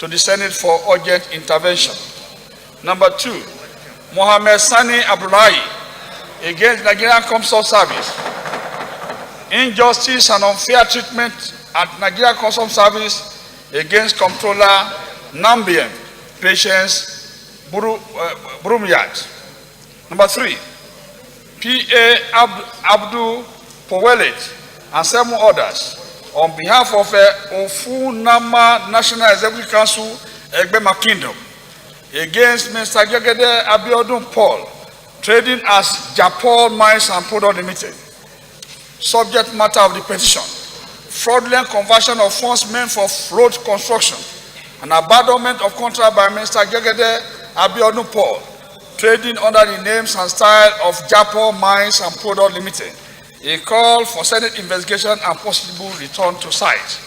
to the Senate for urgent intervention. Number 2, Mohammed Sani Abdullahi against Nigerian Customs Service. Injustice and unfair treatment at Nigerian Customs Service against Comptroller Nambian Patience Brumyat. Number 3, P.A. Abdul Powelet and 7 others on behalf of Ofunama National Executive Council, Egbema Kingdom, against Mr. Jegede Abiodun Paul, trading as Japol Mines and Product Limited. Subject matter of the petition: fraudulent conversion of funds meant for road construction and abandonment of contract by Mr. Jegede Abiodun Paul, trading under the names and style of Japol Mines and Product Limited. A call for Senate investigation and possible return to site.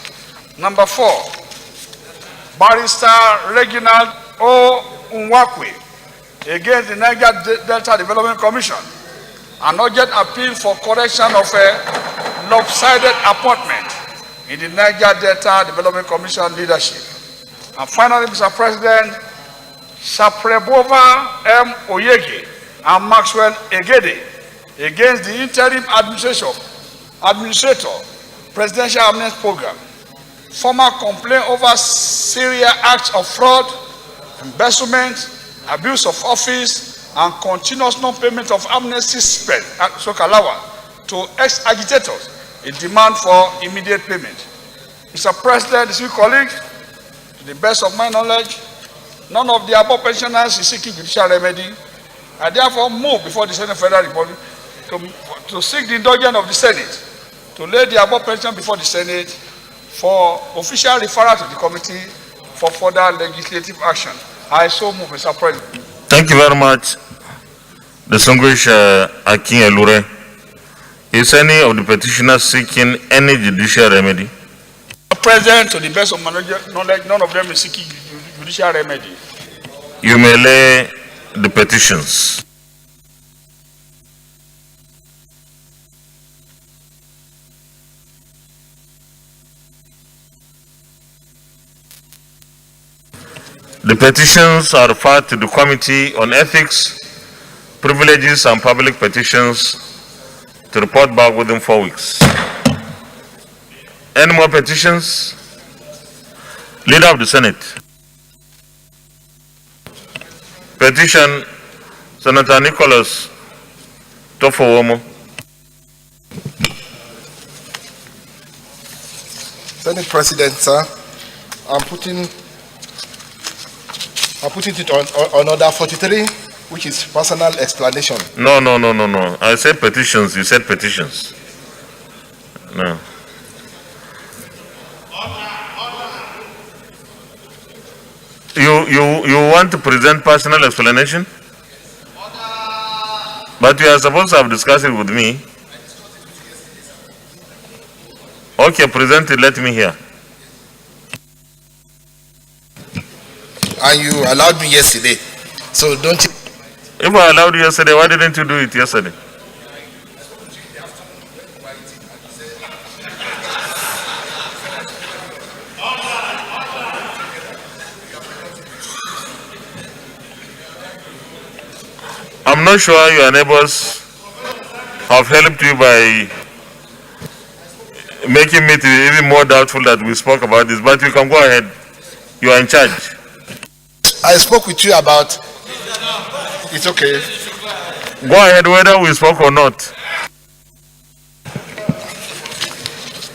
Number 4, Barrister Reginald O. Unwakwe against the Niger Delta Development Commission, an urgent appeal for correction of a lopsided appointment in the Niger Delta Development Commission leadership. And finally, Mr. President, Saprebova M. Oyege and Maxwell Egede against the interim administrator, Presidential Amnesty Program, former complaint over serious acts of fraud, embezzlement, abuse of office, and continuous non-payment of amnesty spend to ex-agitators in demand for immediate payment. Mr. President, esteemed colleagues, to the best of my knowledge, none of the above pensioners is seeking judicial remedy. I therefore move before the Senate Federal Republic to seek the indulgence of the Senate to lay the above petition before the Senate for official referral to the committee for further legislative action. I so move, Mr. President. Thank you very much, distinguished Akin Elure. Is any of the petitioners seeking any judicial remedy? Mr. President, to the best of my knowledge, none of them is seeking judicial remedy. You may lay the petitions. The petitions are referred to the Committee on Ethics, Privileges and Public Petitions to report back within 4 weeks. Any more petitions? Leader of the Senate. Petition, Senator Nicholas Tofowomo. Senate President, sir, I'm putting it on order 43, which is personal explanation. No. I said petitions. You said petitions. No. You want to present personal explanation? But you are supposed to have discussed it with me. Okay, present it. Let me hear. And you allowed me yesterday, so don't you? If I allowed you yesterday, why didn't you do it yesterday? I'm not sure your neighbors have helped you by making me to be even more doubtful that we spoke about this, but you can go ahead. You are in charge. I spoke with you about. It's okay. Go ahead, whether we spoke or not.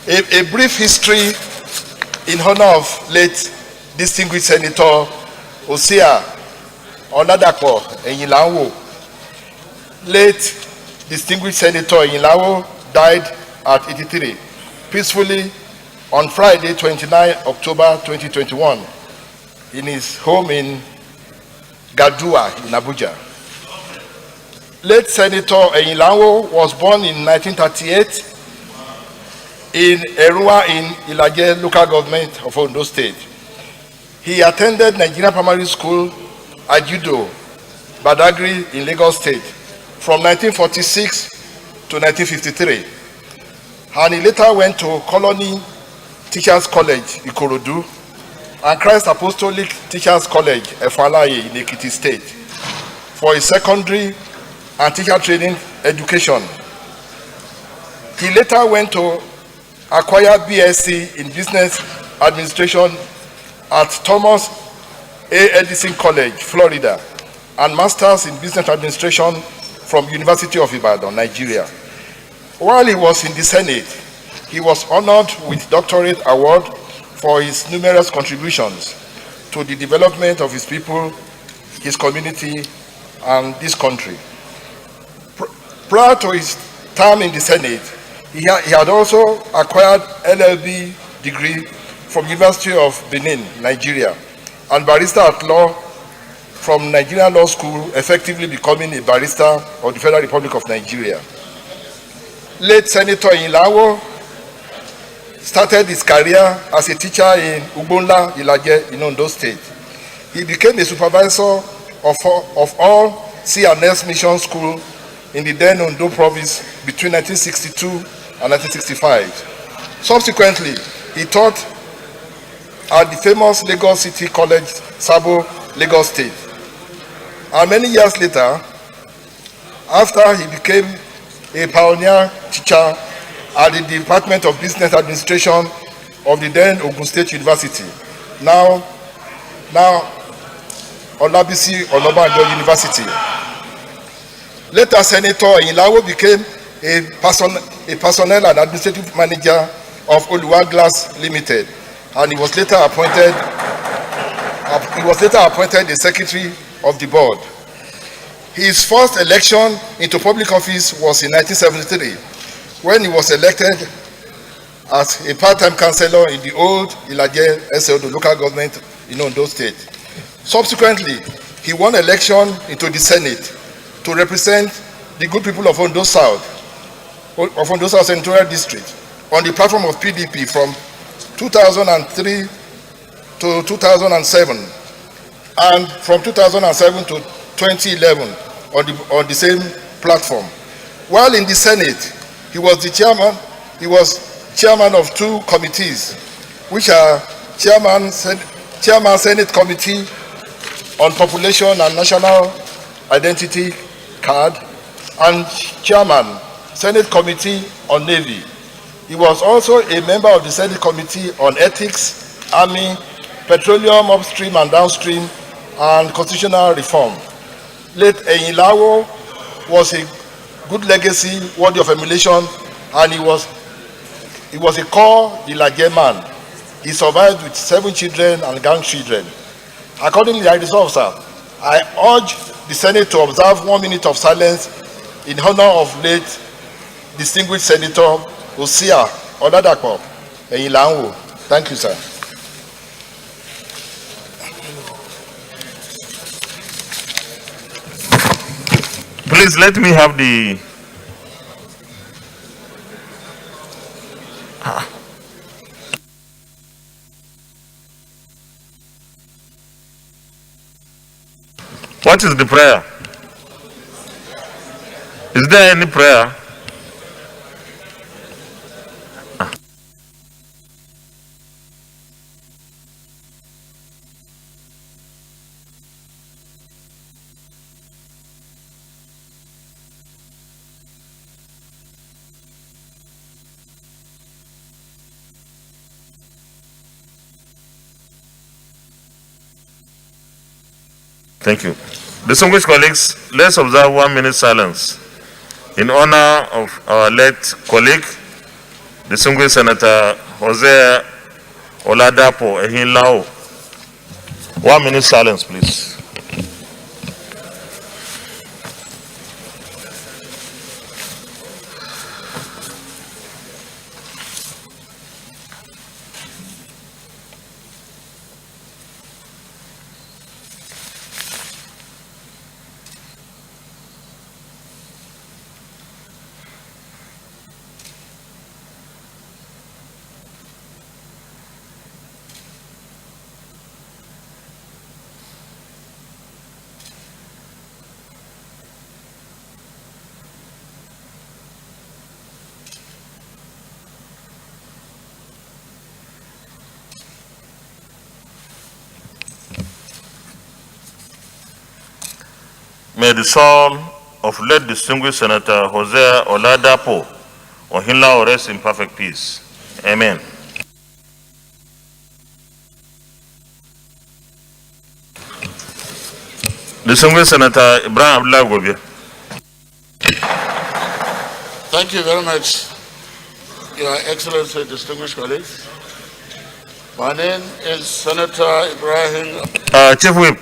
A brief history in honor of late distinguished Senator Osia Oladapo Enyilawo. Late distinguished Senator Enyilawo died at 83 peacefully on Friday, 29 October 2021. In his home in Gadua in Abuja. Late Senator Enyilawo was born in 1938 in Erua in Ilaje local government of Ondo State. He attended Nigerian Primary School at Judo, Badagry in Lagos State from 1946 to 1953. And he later went to Colony Teachers College, Ikorodu, and Christ Apostolic Teachers College, Efalaye, in Ekiti State, for his secondary and teacher training education. He later went to acquire BSc in Business Administration at Thomas A. Edison College, Florida, and Masters in Business Administration from University of Ibadan, Nigeria. While he was in the Senate, he was honored with doctorate award for his numerous contributions to the development of his people, his community, and this country. Prior to his term in the Senate, he had also acquired LLB degree from University of Benin, Nigeria, and barrister at law from Nigerian Law School, effectively becoming a barrister of the Federal Republic of Nigeria. Late Senator Ilawo started his career as a teacher in Ugbonla, Ilaje, in Ondo State. He became a supervisor of all C&S Mission School in the then Ondo province between 1962 and 1965. Subsequently, he taught at the famous Lagos City College, Sabo, Lagos State. And many years later, after he became a pioneer teacher at the Department of Business Administration of the then Ogun State University, now Olabisi Onabanjo University. Later, Senator Ilawo became a personnel and administrative manager of Oluwa Glass Limited, and he was later appointed the secretary of the board. His first election into public office was in 1973, when he was elected as a part-time councillor in the old Ilaje SLD local government in Ondo State. Subsequently, he won election into the Senate to represent the good people of Ondo South Senatorial District on the platform of PDP from 2003 to 2007, and from 2007 to 2011 on the same platform. While in the Senate, he was chairman of two committees, which are chairman Senate Committee on Population and National Identity Card, and chairman Senate Committee on Navy. He was also a member of the Senate Committee on Ethics, Army, Petroleum Upstream and Downstream, and Constitutional Reform. Late Eyilawo was a good legacy worthy of emulation, and he was a core Ilaje man. He survived with 7 children and grandchildren. Accordingly, I resolve, sir, I urge the Senate to observe 1 minute of silence in honor of late distinguished Senator Osia Odadapo Eyilawo. Thank you, sir. Please let me have the What is the prayer? Is there any prayer? Thank you. Distinguished colleagues, let's observe 1 minute silence in honor of our late colleague, distinguished Senator Jose Oladapo Eyilawo. 1 minute silence, please. may the soul of late distinguished Senator Jose Oladapo Ohinla rest in perfect peace. Amen. Distinguished Senator Ibrahim Abdullah Gobir. Thank you very much, Your Excellency, distinguished colleagues. My name is Senator Ibrahim. Chief Whip.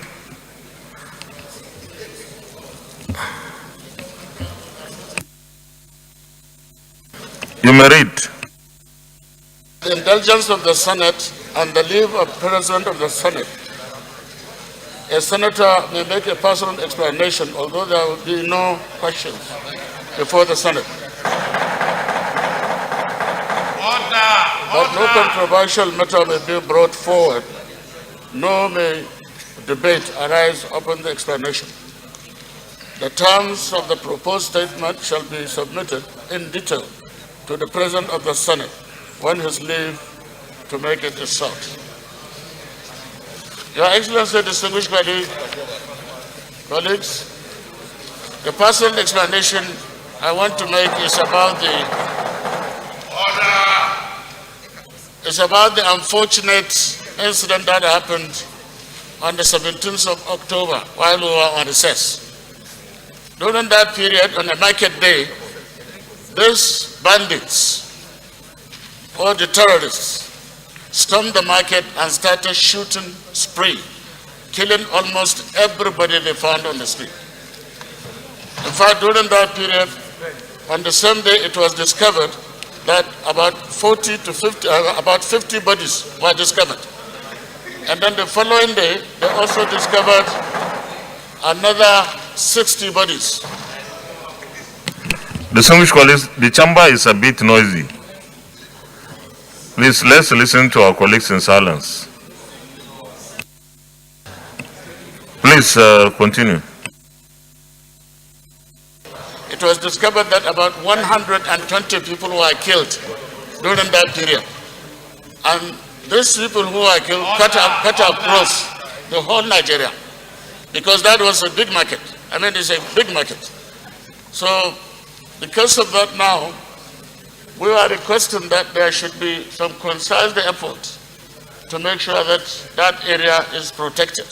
You may read. The indulgence of the Senate and the leave of President of the Senate. A senator may make a personal explanation, although there will be no questions before the Senate. But no controversial matter may be brought forward, nor may debate arise upon the explanation. The terms of the proposed statement shall be submitted in detail to the President of the Senate when his leave to make it is sought. Your Excellency, distinguished colleagues, the personal explanation I want to make is about the unfortunate incident that happened on the 17th of October while we were on recess. During that period, on a market day, these bandits or the terrorists stormed the market and started shooting spree, killing almost everybody they found on the street. In fact, during that period, on the same day, it was discovered that about 50 bodies were discovered. And then the following day, they also discovered another 60 bodies. Distinguished colleagues, the chamber is a bit noisy. Please, let's listen to our colleagues in silence. Please continue. It was discovered that about 120 people were killed during that period. And these people who were killed cut across the whole Nigeria, because that was a big market. I mean, it's a big market. So because of that now, we are requesting that there should be some concerted effort to make sure that that area is protected.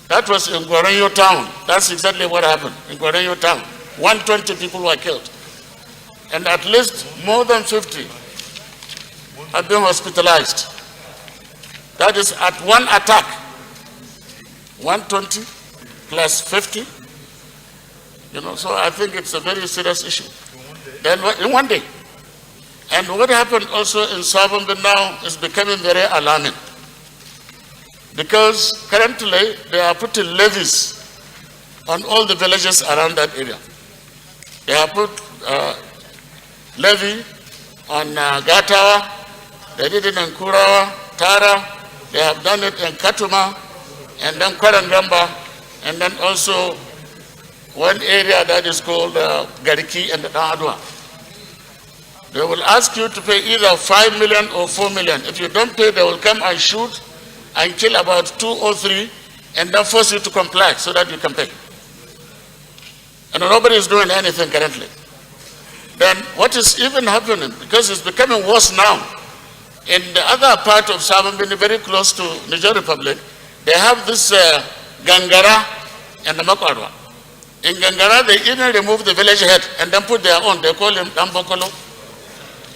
That was in Gwaranyo town. That's exactly what happened in Gwaranyo town. 120 people were killed. And at least more than 50 have been hospitalized. That is at one attack. 120 plus 50. So I think it's a very serious issue. Then in one day. And what happened also in Sabambi now is becoming very alarming. Because currently they are putting levies on all the villages around that area. They have put levy on Gatawa, they did it in Kurawa, Tara, they have done it in Katuma, and then Kwarangamba, and then also one area that is called Gariki and Adwa. They will ask you to pay either 5 million or 4 million. If you don't pay, they will come and shoot and kill about 2 or 3 and then force you to comply so that you can pay. And nobody is doing anything currently. Then what is even happening, because it's becoming worse now, in the other part of Sabambi, very close to Niger Republic, they have this Gangara and the Makwarwa. In Gangara, they even remove the village head and then put their own. They call him Dambokolo.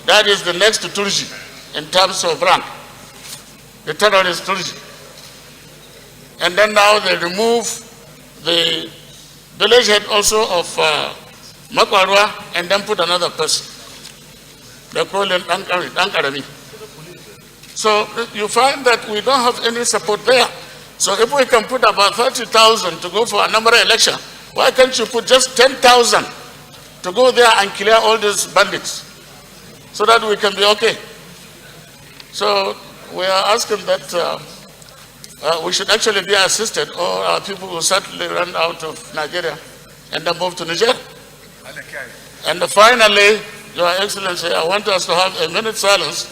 That is the next to Turji in terms of rank. The terrorist Turji. And then now they remove the village head also of Makwarwa and then put another person. They call him Dankarami. So you find that we don't have any support there. So if we can put about 30,000 to go for a number election, why can't you put just 10,000 to go there and clear all these bandits so that we can be okay? So we are asking that we should actually be assisted, or our people will certainly run out of Nigeria and then move to Niger. And finally, Your Excellency, I want us to have a minute silence,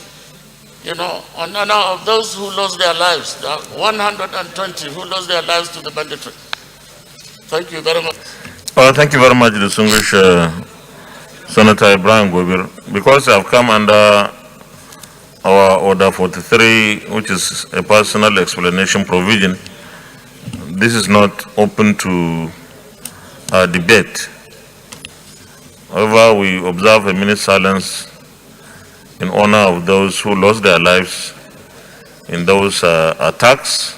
on honor of those who lost their lives, the 120 who lost their lives to the banditry. Thank you very much. Thank you very much, distinguished Senator Ibrahim Gobir. Because I have come under our Order 43, which is a personal explanation provision, this is not open to debate. However, we observe a minute silence in honor of those who lost their lives in those attacks.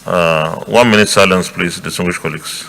1 minute silence, please, distinguished colleagues.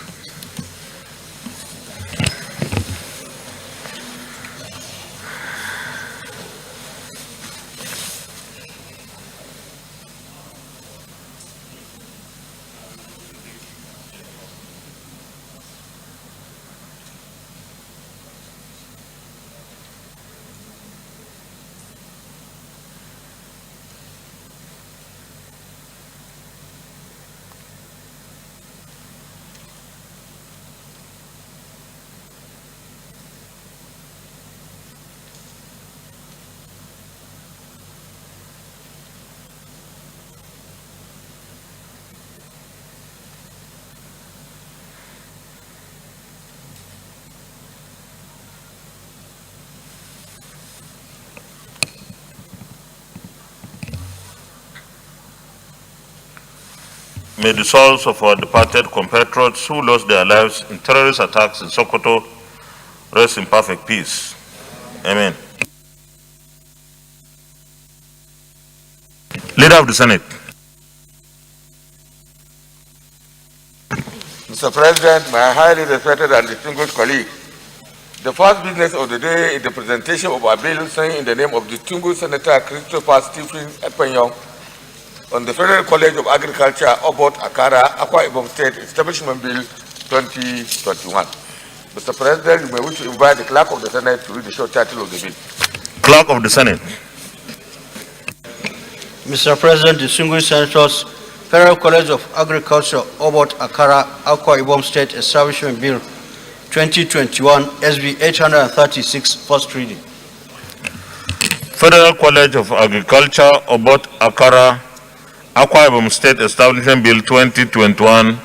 May the souls of our departed compatriots who lost their lives in terrorist attacks in Sokoto rest in perfect peace. Amen. Leader of the Senate. Mr. President, my highly respected and distinguished colleague, the first business of the day is the presentation of a bill signed in the name of distinguished Senator Christopher Stephen Ekpenyong on the Federal College of Agriculture, Obot, Akara, Akwa Ibom State Establishment Bill 2021. Mr. President, you may wish to invite the Clerk of the Senate to read the short title of the bill. Clerk of the Senate. Mr. President, distinguished senators, Federal College of Agriculture, Obot, Akara, Akwa Ibom State Establishment Bill 2021, SB 836, first reading. Federal College of Agriculture, Obot, Akara, Akwa Ibom State Establishment Bill 2021,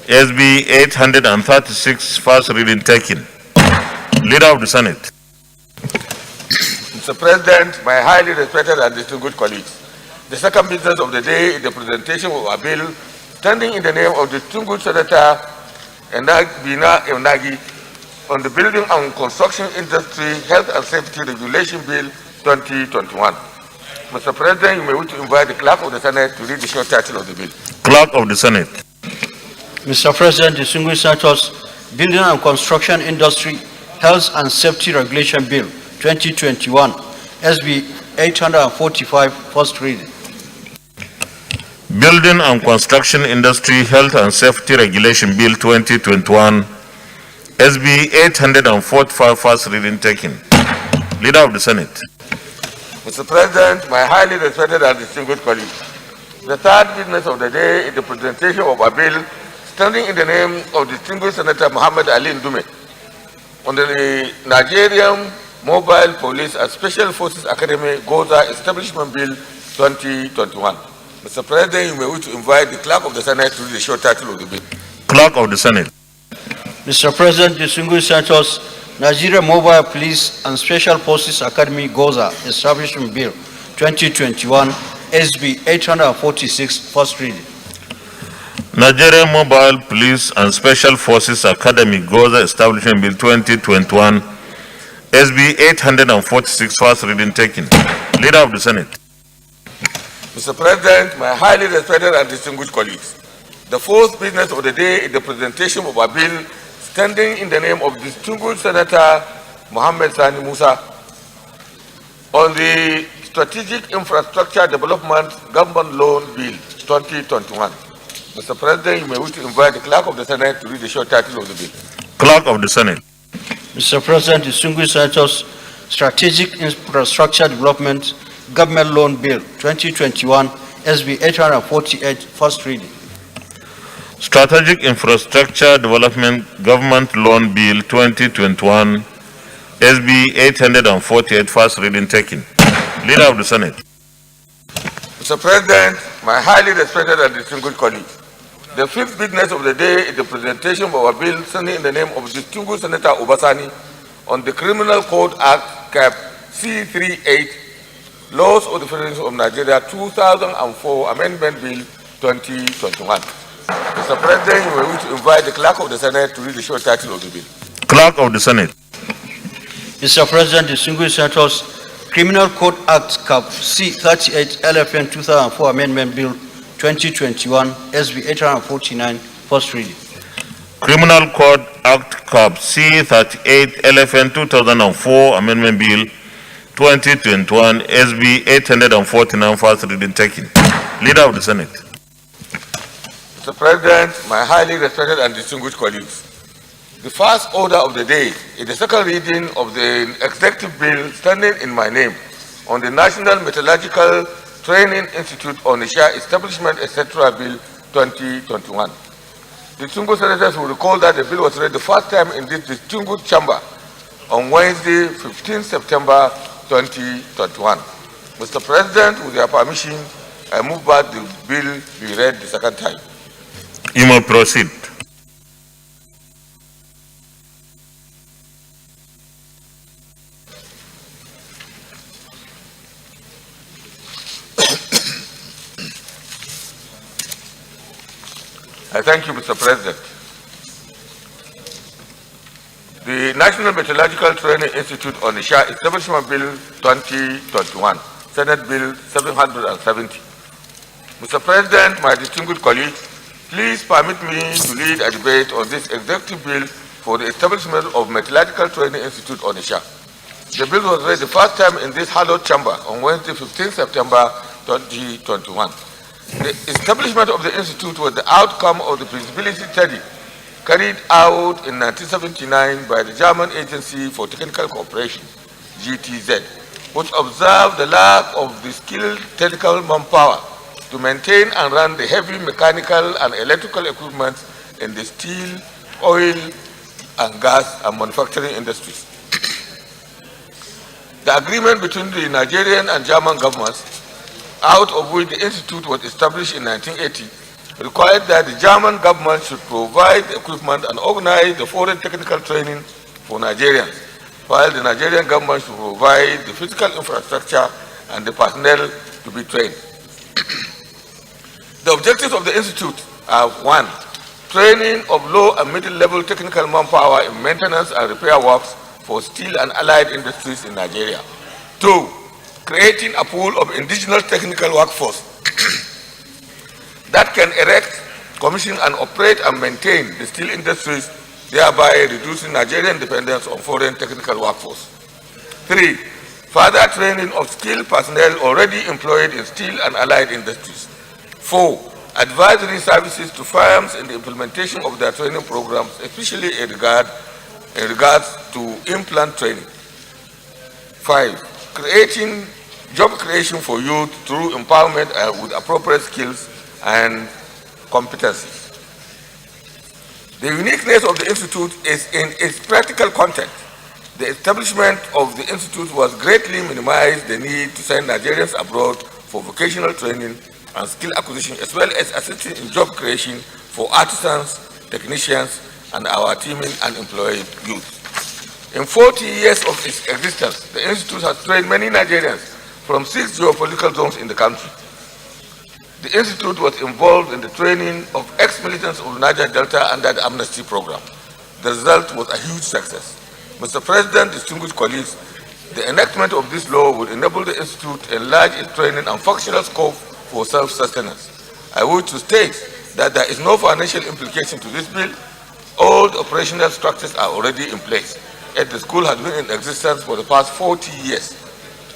SB 836, first reading taken. Leader of the Senate. Mr. President, my highly respected and distinguished colleagues, the second business of the day is the presentation of a bill standing in the name of distinguished Senator Bina Eunagi on the Building and Construction Industry Health and Safety Regulation Bill 2021. Mr. President, you may wish to invite the Clerk of the Senate to read the short title of the bill. Clerk of the Senate. Mr. President, distinguished senators, Building and Construction Industry Health and Safety Regulation Bill 2021, SB 845, first reading. Building and Construction Industry Health and Safety Regulation Bill 2021, SB 845, first reading taken. Leader of the Senate. Mr. President, my highly respected and distinguished colleagues, the third business of the day is the presentation of a bill standing in the name of distinguished Senator Muhammad Ali Ndume on the Nigerian Mobile Police and Special Forces Academy Goza Establishment Bill 2021. Mr. President, you may wish to invite the Clerk of the Senate to read the short title of the bill. Clerk of the Senate. Mr. President, distinguished senators, Nigeria Mobile Police and Special Forces Academy Goza Establishment Bill 2021, SB 846, first reading. Nigeria Mobile Police and Special Forces Academy Goza Establishment Bill 2021, SB 846, first reading taken. Leader of the Senate. Mr. President, my highly respected and distinguished colleagues, the fourth business of the day is the presentation of a bill standing in the name of distinguished Senator Mohammed Sani Musa on the Strategic Infrastructure Development Government Loan Bill 2021. Mr. President, you may wish to invite the Clerk of the Senate to read the short title of the bill. Clerk of the Senate. Mr. President, distinguished senators, Strategic Infrastructure Development Government Loan Bill 2021, SB 848, first reading. Strategic Infrastructure Development Government Loan Bill 2021, SB 848, first reading taken. Leader of the Senate. Mr. President, my highly respected and distinguished colleagues, The fifth business of the day is the presentation of our bill standing in the name of distinguished Senator Obasani on the Criminal Code Act Cap C38, Laws of the Federation of Nigeria 2004 Amendment Bill 2021. Mr. President, we wish to invite the Clerk of the Senate to read the short title of the bill. Clerk of the Senate. Mr. President, distinguished senators, Criminal Code Act Cap C38 LFN 2004 Amendment Bill 2021 SB 849, first reading. Criminal Code Act Cap C38 LFN 2004 Amendment Bill 2021 SB 849, first reading taken. Leader of the Senate. Mr. President, my highly respected and distinguished colleagues, the first order of the day is the second reading of the executive bill standing in my name on the National Metallurgical Training Institute on Isha Establishment, etc. Bill 2021. The distinguished senators will recall that the bill was read the first time in this distinguished chamber on Wednesday, 15 September 2021. Mr. President, with your permission, I move that the bill be read the second time. You may proceed. I thank you, Mr. President. The National Metallurgical Training Institute on Isha Establishment Bill 2021, Senate Bill 770. Mr. President, my distinguished colleagues, please permit me to lead a debate on this executive bill for the establishment of Metallurgical Training Institute on Isha. The bill was read the first time in this hallowed chamber on Wednesday, 15 September 2021. The establishment of the institute was the outcome of the feasibility study carried out in 1979 by the German Agency for Technical Cooperation, GTZ, which observed the lack of the skilled technical manpower to maintain and run the heavy mechanical and electrical equipment in the steel, oil, and gas and manufacturing industries. The agreement between the Nigerian and German governments, out of which the institute was established in 1980, required that the German government should provide the equipment and organize the foreign technical training for Nigerians, while the Nigerian government should provide the physical infrastructure and the personnel to be trained. The objectives of the institute are: 1, training of low and middle-level technical manpower in maintenance and repair works for steel and allied industries in Nigeria. 2, creating a pool of indigenous technical workforce that can erect, commission, and operate and maintain the steel industries, thereby reducing Nigerian dependence on foreign technical workforce. 3, further training of skilled personnel already employed in steel and allied industries. 4, advisory services to firms in the implementation of their training programs, especially in regards to implant training. 5, creating job creation for youth through empowerment with appropriate skills and competencies. The uniqueness of the institute is in its practical content. The establishment of the institute was greatly minimized the need to send Nigerians abroad for vocational training and skill acquisition, as well as assisting in job creation for artisans, technicians, and our teaming and employed youth. In 40 years of its existence, the institute has trained many Nigerians from 6 geopolitical zones in the country. The institute was involved in the training of ex-militants of Niger Delta under the amnesty program. The result was a huge success. Mr. President, distinguished colleagues, the enactment of this law will enable the institute to enlarge its training and functional scope for self-sustenance. I wish to state that there is no financial implication to this bill. All the operational structures are already in place, and the school has been in existence for the past 40 years.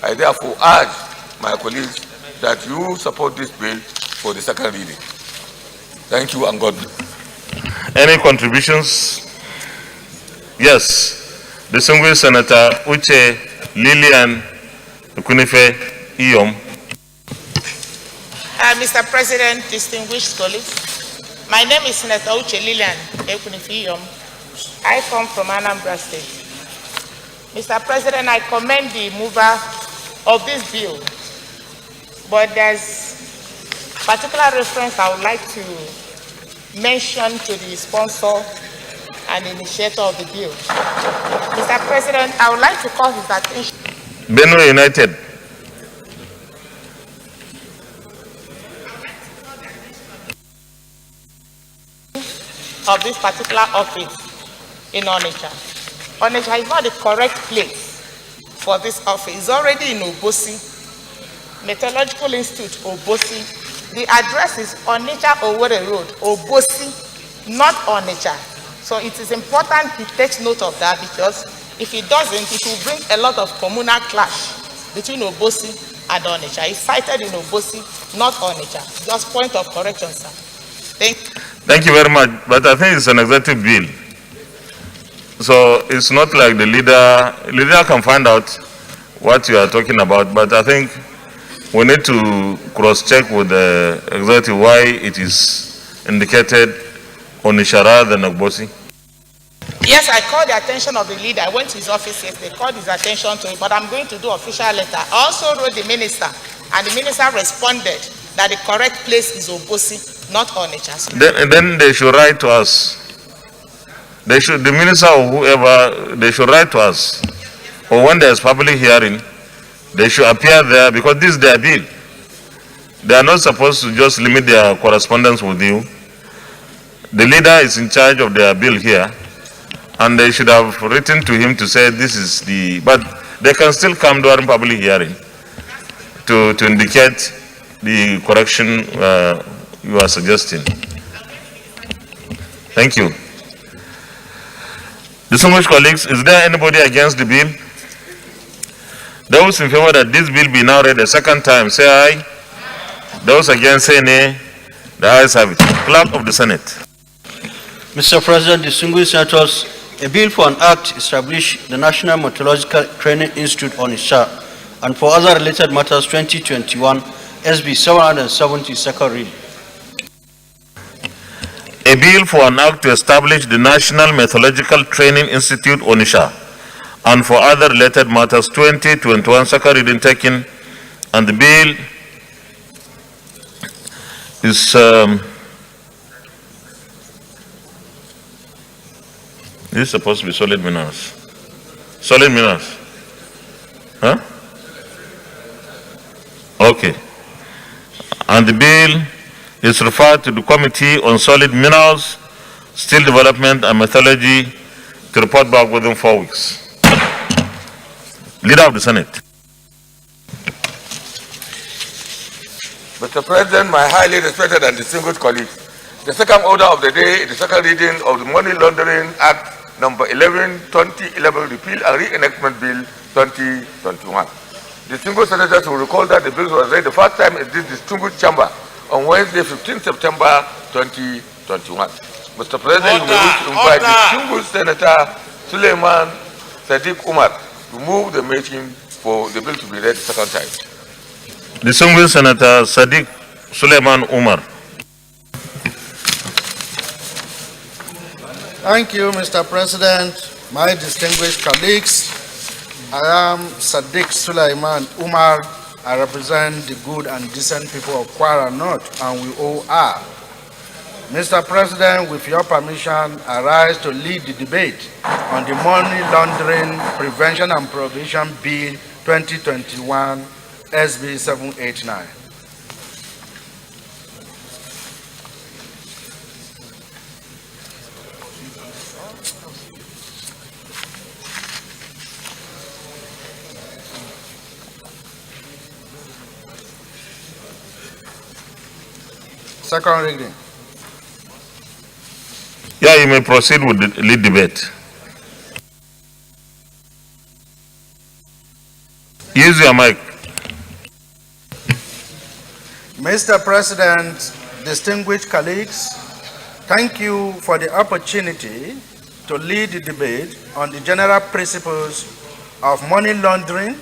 I therefore urge my colleagues that you support this bill for the second reading. Thank you and God bless. Any contributions? Yes. Distinguished Senator Uche Lilian Kunife Iyom. Mr. President, distinguished colleagues, my name is Senator Uche Lilian Kunife Iyom. I come from Anambra State. Mr. President, I commend the mover of this bill, but there's particular reference I would like to mentioned to the sponsor and initiator of the bill. Mr. President, I would like to call his attention. Benue United. Of this particular office in Onitsha. Onitsha is not the correct place for this office. It's already in Obosi, Meteorological Institute, Obosi. The address is Onitsha Owerri Road, Obosi, not Onitsha. So it is important he takes note of that, because if he doesn't, it will bring a lot of communal clash between Obosi and Onitsha. It's cited in Obosi, not Onitsha. Just point of correction, sir. Thank you. Thank you very much. But I think it's an executive bill. So it's not like the leader can find out what you are talking about, but I think we need to cross-check with the executive why it is indicated Onitsha rather than Obosi. Yes, I called the attention of the leader. I went to his office yesterday, called his attention to it, but I'm going to do official letter. I also wrote the minister, and the minister responded that the correct place is Obosi, not Onitsha. Then they should write to us. The minister or whoever, they should write to us. Or when there's public hearing, they should appear there, because this is their bill. They are not supposed to just limit their correspondence with you. The leader is in charge of their bill here, and they should have written to him to say this is the, but they can still come during public hearing to indicate the correction you are suggesting. Thank you. Distinguished colleagues, is there anybody against the bill? Those in favor that this bill be now read a second time, say aye. Those against, say nay. The ayes have it. Clerk of the Senate. Mr. President, distinguished senators, a bill for an act establish the National Meteorological Training Institute Onitsha and for other related matters 2021 SB 770 second reading. A bill for an act to establish the National Meteorological Training Institute Onitsha and for other related matters 2021 second reading taken, and the bill is this is supposed to be solid minerals. Solid minerals. Huh? Okay. And the bill is referred to the Committee on Solid Minerals, Steel Development and Metallurgy to report back within 4 weeks. Leader of the Senate. Mr. President, my highly respected and distinguished colleagues, the second order of the day is the second reading of the Money Laundering Act number 11, 2011, Repeal and Reenactment Bill 2021. Distinguished senators will recall that the bill was read the first time in this distinguished chamber on Wednesday, 15 September 2021. Mr. President, you may wish to invite distinguished Senator Suleiman Sadiq Umar to move the motion for the bill to be read the second time. Distinguished Senator Sadiq Suleiman Umar. Thank you, Mr. President. My distinguished colleagues, I am Sadiq Suleiman Umar. I represent the good and decent people of Kwara North, and we all are. Mr. President, with your permission, I rise to lead the debate on the Money Laundering Prevention and Prohibition Bill 2021, SB 789. Second reading. Yeah, you may proceed with the lead debate. Use your mic. Mr. President, distinguished colleagues, thank you for the opportunity to lead the debate on the general principles of Money Laundering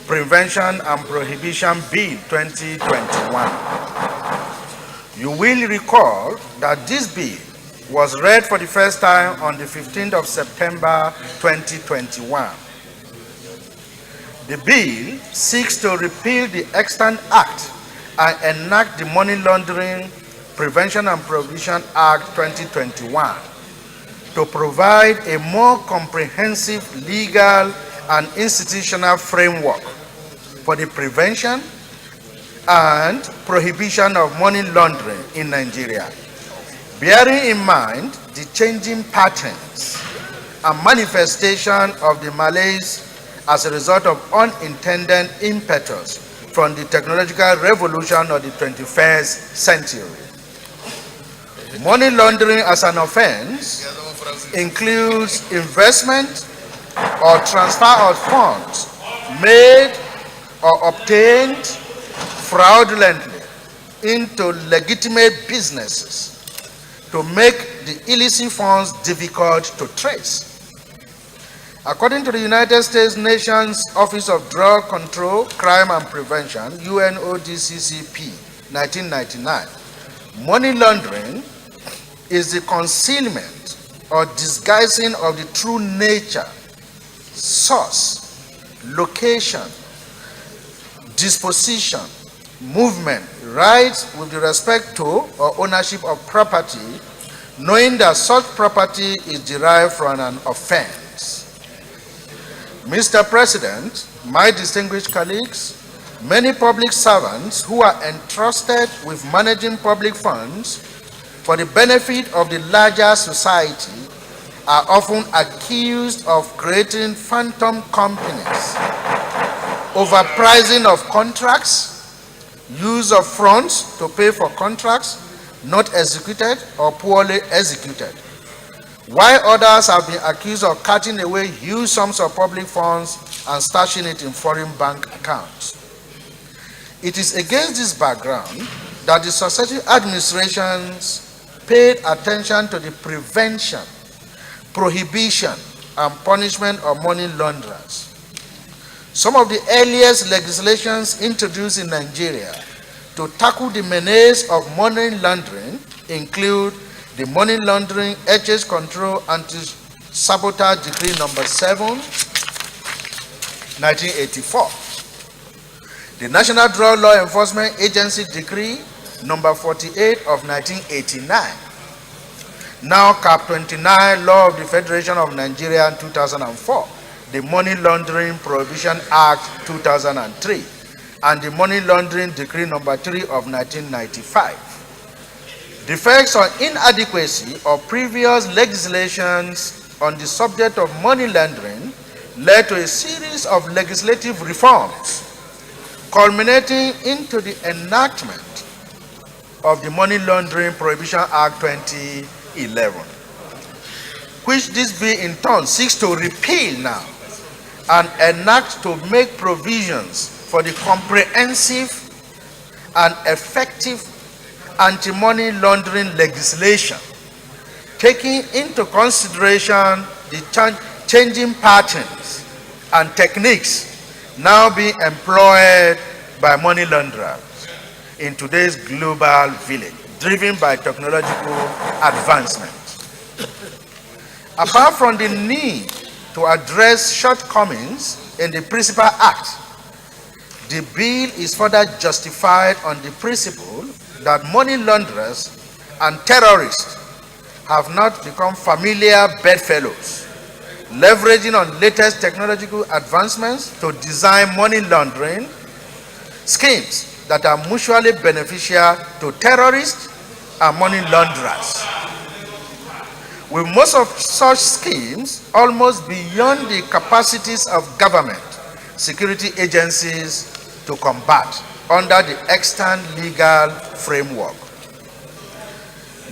Prevention and Prohibition Bill 2021. You will recall that this bill was read for the first time on the 15th of September 2021. The bill seeks to repeal the Extant Act and enact the Money Laundering Prevention and Prohibition Act 2021 to provide a more comprehensive legal and institutional framework for the prevention and prohibition of money laundering in Nigeria, bearing in mind the changing patterns and manifestation of the malaise as a result of unintended impetus from the technological revolution of the 21st century. Money laundering as an offense includes investment or transfer of funds made or obtained fraudulently into legitimate businesses to make the illicit funds difficult to trace. According to the United States Nations Office of Drug Control, Crime and Prevention, UNODCCP, 1999, money laundering is the concealment or disguising of the true nature, source, location, disposition, movement, rights with respect to or ownership of property, knowing that such property is derived from an offense. Mr. President, my distinguished colleagues, many public servants who are entrusted with managing public funds for the benefit of the larger society are often accused of creating phantom companies, overpricing of contracts, use of funds to pay for contracts not executed or poorly executed, while others have been accused of cutting away huge sums of public funds and stashing it in foreign bank accounts. It is against this background that the successive administrations paid attention to the prevention, prohibition, and punishment of money launderers. Some of the earliest legislations introduced in Nigeria to tackle the menace of money laundering include the Money Laundering Exchange Control Anti-Sabotage Decree number 7, 1984. The National Drug Law Enforcement Agency Decree number 48 of 1989. Now Cap 29 Law of the Federation of Nigeria in 2004. The Money Laundering Prohibition Act 2003. And the Money Laundering Decree number 3 of 1995. Defects or inadequacy of previous legislations on the subject of money laundering led to a series of legislative reforms, culminating into the enactment of the Money Laundering Prohibition Act 2011, which this bill in turn seeks to repeal now and enact to make provisions for the comprehensive and effective anti-money laundering legislation, taking into consideration the changing patterns and techniques now being employed by money launderers in today's global village, driven by technological advancement. Apart from the need to address shortcomings in the Principal Act, the bill is further justified on the principle that money launderers and terrorists have not become familiar bedfellows, leveraging on latest technological advancements to design money laundering schemes that are mutually beneficial to terrorists and money launderers, with most of such schemes almost beyond the capacities of government security agencies to combat under the extant legal framework.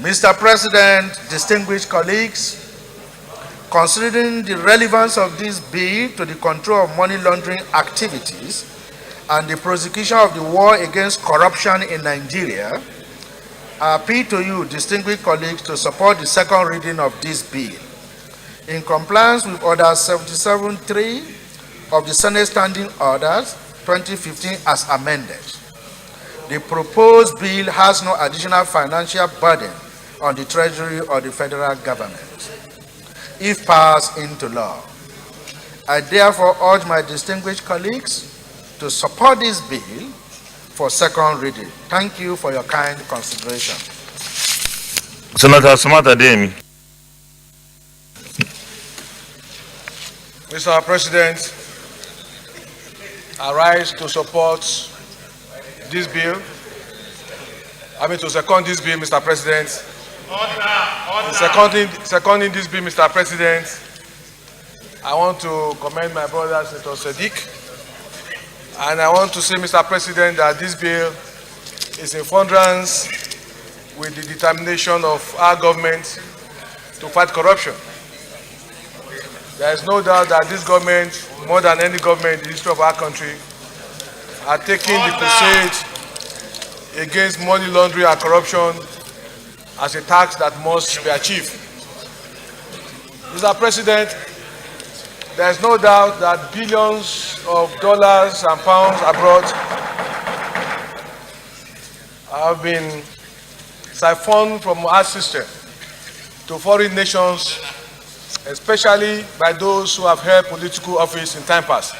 Mr. President, distinguished colleagues, considering the relevance of this bill to the control of money laundering activities and the prosecution of the war against corruption in Nigeria, I appeal to you, distinguished colleagues, to support the second reading of this bill. In compliance with Order 77.3 of the Senate Standing Orders 2015 as amended, the proposed bill has no additional financial burden on the Treasury or the federal government, if passed into law. I therefore urge my distinguished colleagues to support this bill for second reading. Thank you for your kind consideration. Senator Smart Ademi. Mr. President, I rise to support this bill. To second this bill, Mr. President. Seconding this bill, Mr. President, I want to commend my brother, Senator Sadiq. And I want to say, Mr. President, that this bill is in furtherance with the determination of our government to fight corruption. There is no doubt that this government, more than any government in the history of our country, are taking the crusade against money laundering and corruption as a task that must be achieved. Mr. President, there is no doubt that billions of dollars and pounds abroad have been siphoned from our system to foreign nations, especially by those who have held political office in time past.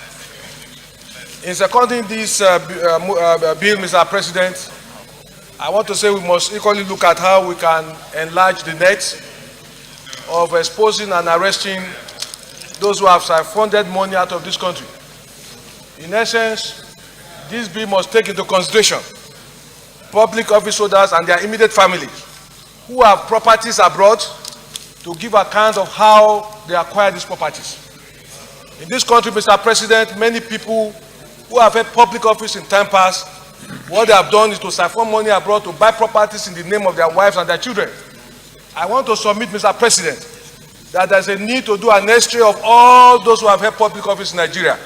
In seconding this bill, Mr. President, I want to say we must equally look at how we can enlarge the net of exposing and arresting those who have siphoned money out of this country. In essence, this bill must take into consideration public office holders and their immediate families who have properties abroad to give account of how they acquire these properties. In this country, Mr. President, many people who have held public office in time past, what they have done is to siphon money abroad to buy properties in the name of their wives and their children. I want to submit, Mr. President, that there is a need to do an history of all those who have held public office in Nigeria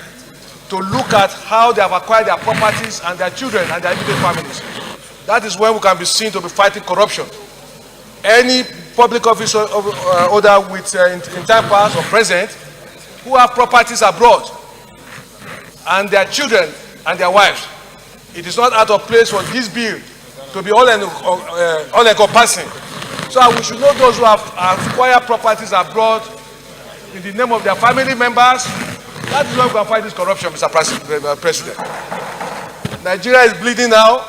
to look at how they have acquired their properties and their children and their immediate families. That is when we can be seen to be fighting corruption. Any public office holder with in time past or present who have properties abroad and their children and their wives, it is not out of place for this bill to be all-encompassing. So we should know those who have acquired properties abroad in the name of their family members. That is when we can fight this corruption, Mr. President. Nigeria is bleeding now,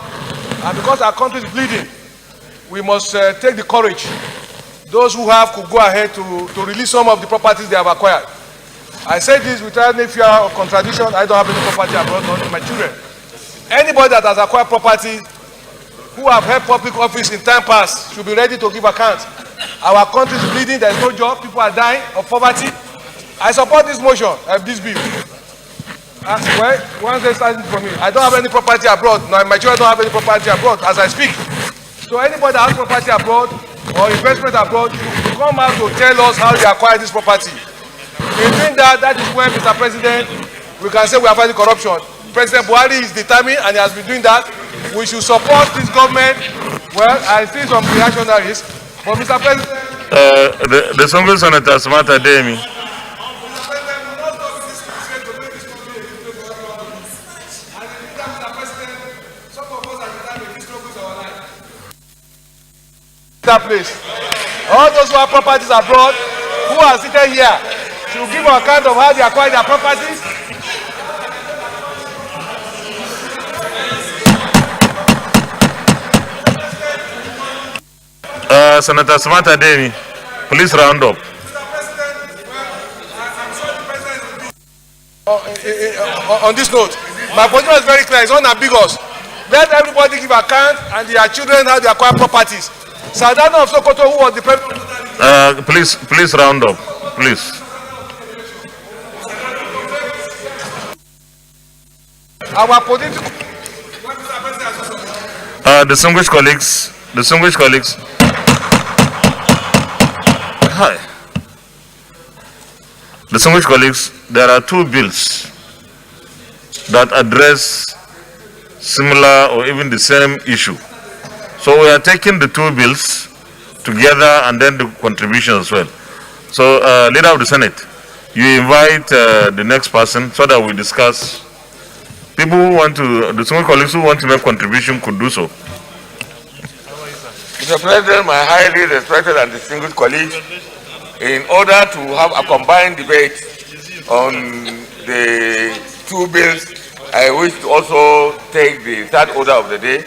and because our country is bleeding, we must take the courage. Those who have could go ahead to release some of the properties they have acquired. I say this without any fear of contradiction. I don't have any property abroad, not my children. Anybody that has acquired property who have held public office in time past should be ready to give account. Our country is bleeding, there is no job, people are dying of poverty. I support this motion, this bill. Well, one day starting from me, I don't have any property abroad. No, my children don't have any property abroad as I speak. So anybody that has property abroad or investment abroad should come out to tell us how they acquire this property. In doing that, that is when, Mr. President, we can say we are fighting corruption. President Buhari is determined and he has been doing that. We should support this government. Well, I see some reactionaries, but Mr. President... the single Senator Smart Ademi. That place. All those who have properties abroad, who are seated here, should give an account of how they acquire their properties. Senator Smart Ademi, please round up. On this note, my position is very clear, it's unambiguous. Let everybody give account and their children how they acquire properties. Sadano of Sokoto, who was the president. Please round up, please. Our political. Distinguished colleagues. Hi. Distinguished colleagues, there are two bills that address similar or even the same issue. So we are taking the two bills together and then the contribution as well. So, Leader of the Senate, you invite the next person so that we discuss. People who want to, the small colleagues who want to make contribution could do so. Mr. President, my highly respected and distinguished colleagues, in order to have a combined debate on the two bills, I wish to also take the third order of the day.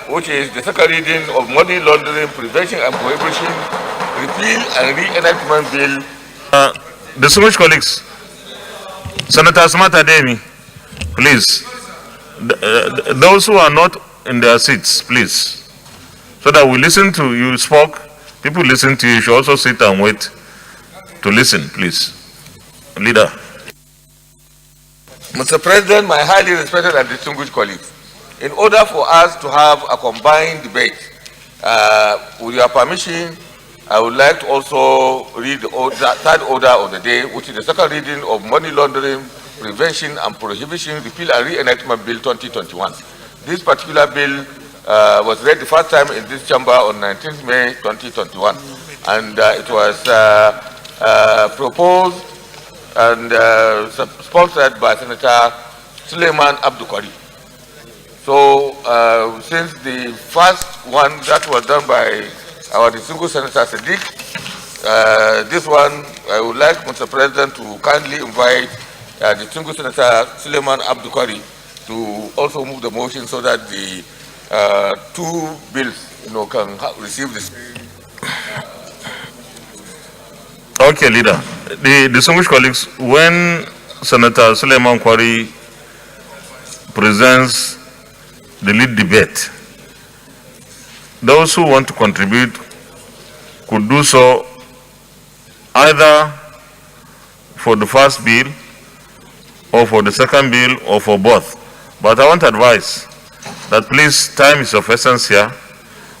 which is the second reading of Money Laundering Prevention and Prohibition Repeal and Reenactment Bill. Distinguished colleagues, Senator Samata Demi, please, those who are not in their seats, please, so that we listen to you spoke, people listen to you, you should also sit and wait to listen, please. Leader. Mr. President, my highly respected and distinguished colleagues, in order for us to have a combined debate, with your permission, I would like to also read the third order of the day, which is the second reading of Money Laundering Prevention and Prohibition Repeal and Reenactment Bill 2021. This particular bill was read the first time in this chamber on 19th May 2021, and it was proposed and sponsored by Senator Suleiman Abdukari. So, since the first one that was done by our distinguished Senator Sadiq, this one I would like, Mr. President, to kindly invite distinguished Senator Suleiman Abdukari to also move the motion so that the two bills, can receive this. Okay, leader. The distinguished colleagues, when Senator Suleiman Kwari presents the lead debate, those who want to contribute could do so either for the first bill or for the second bill or for both. But I want to advise that please, time is of essence here.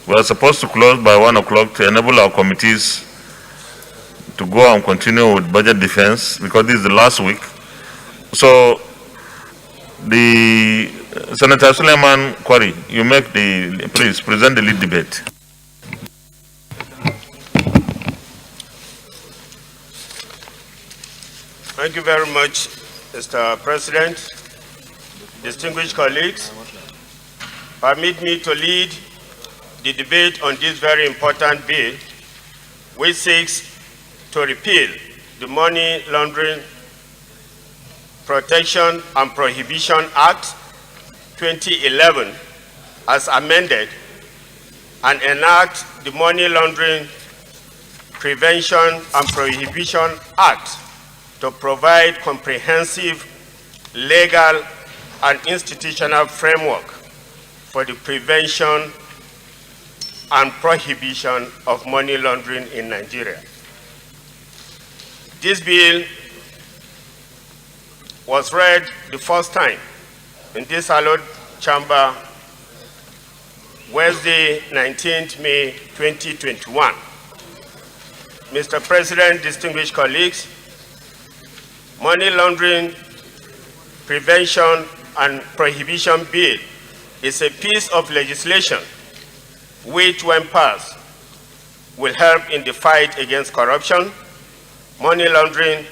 We are supposed to close by 1 o'clock to enable our committees to go and continue with budget defense, because this is the last week. So, the Senator Suleiman Kwari, you please present the lead debate. Thank you very much, Mr. President. Distinguished colleagues, permit me to lead the debate on this very important bill, which seeks to repeal the Money Laundering Protection and Prohibition Act 2011 as amended and enact the Money Laundering Prevention and Prohibition Act to provide comprehensive legal and institutional framework for the prevention and prohibition of money laundering in Nigeria. This bill was read the first time in this hallowed chamber Wednesday, 19th May 2021. Mr. President, distinguished colleagues, Money Laundering Prevention and Prohibition Bill is a piece of legislation which, when passed, will help in the fight against corruption, money laundering,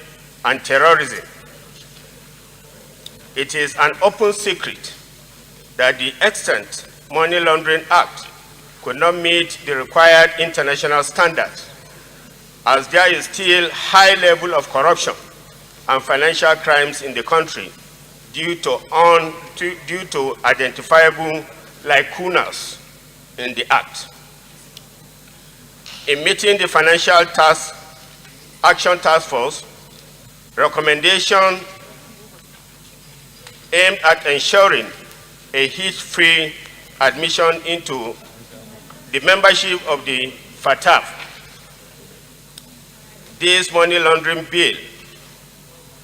and terrorism. It is an open secret that the extant Money Laundering Act could not meet the required international standards, as there is still high level of corruption and financial crimes in the country due to identifiable lacunas in the Act. In meeting the Financial Action Task Force recommendation aimed at ensuring a hitch-free admission into the membership of the FATF, this money laundering bill,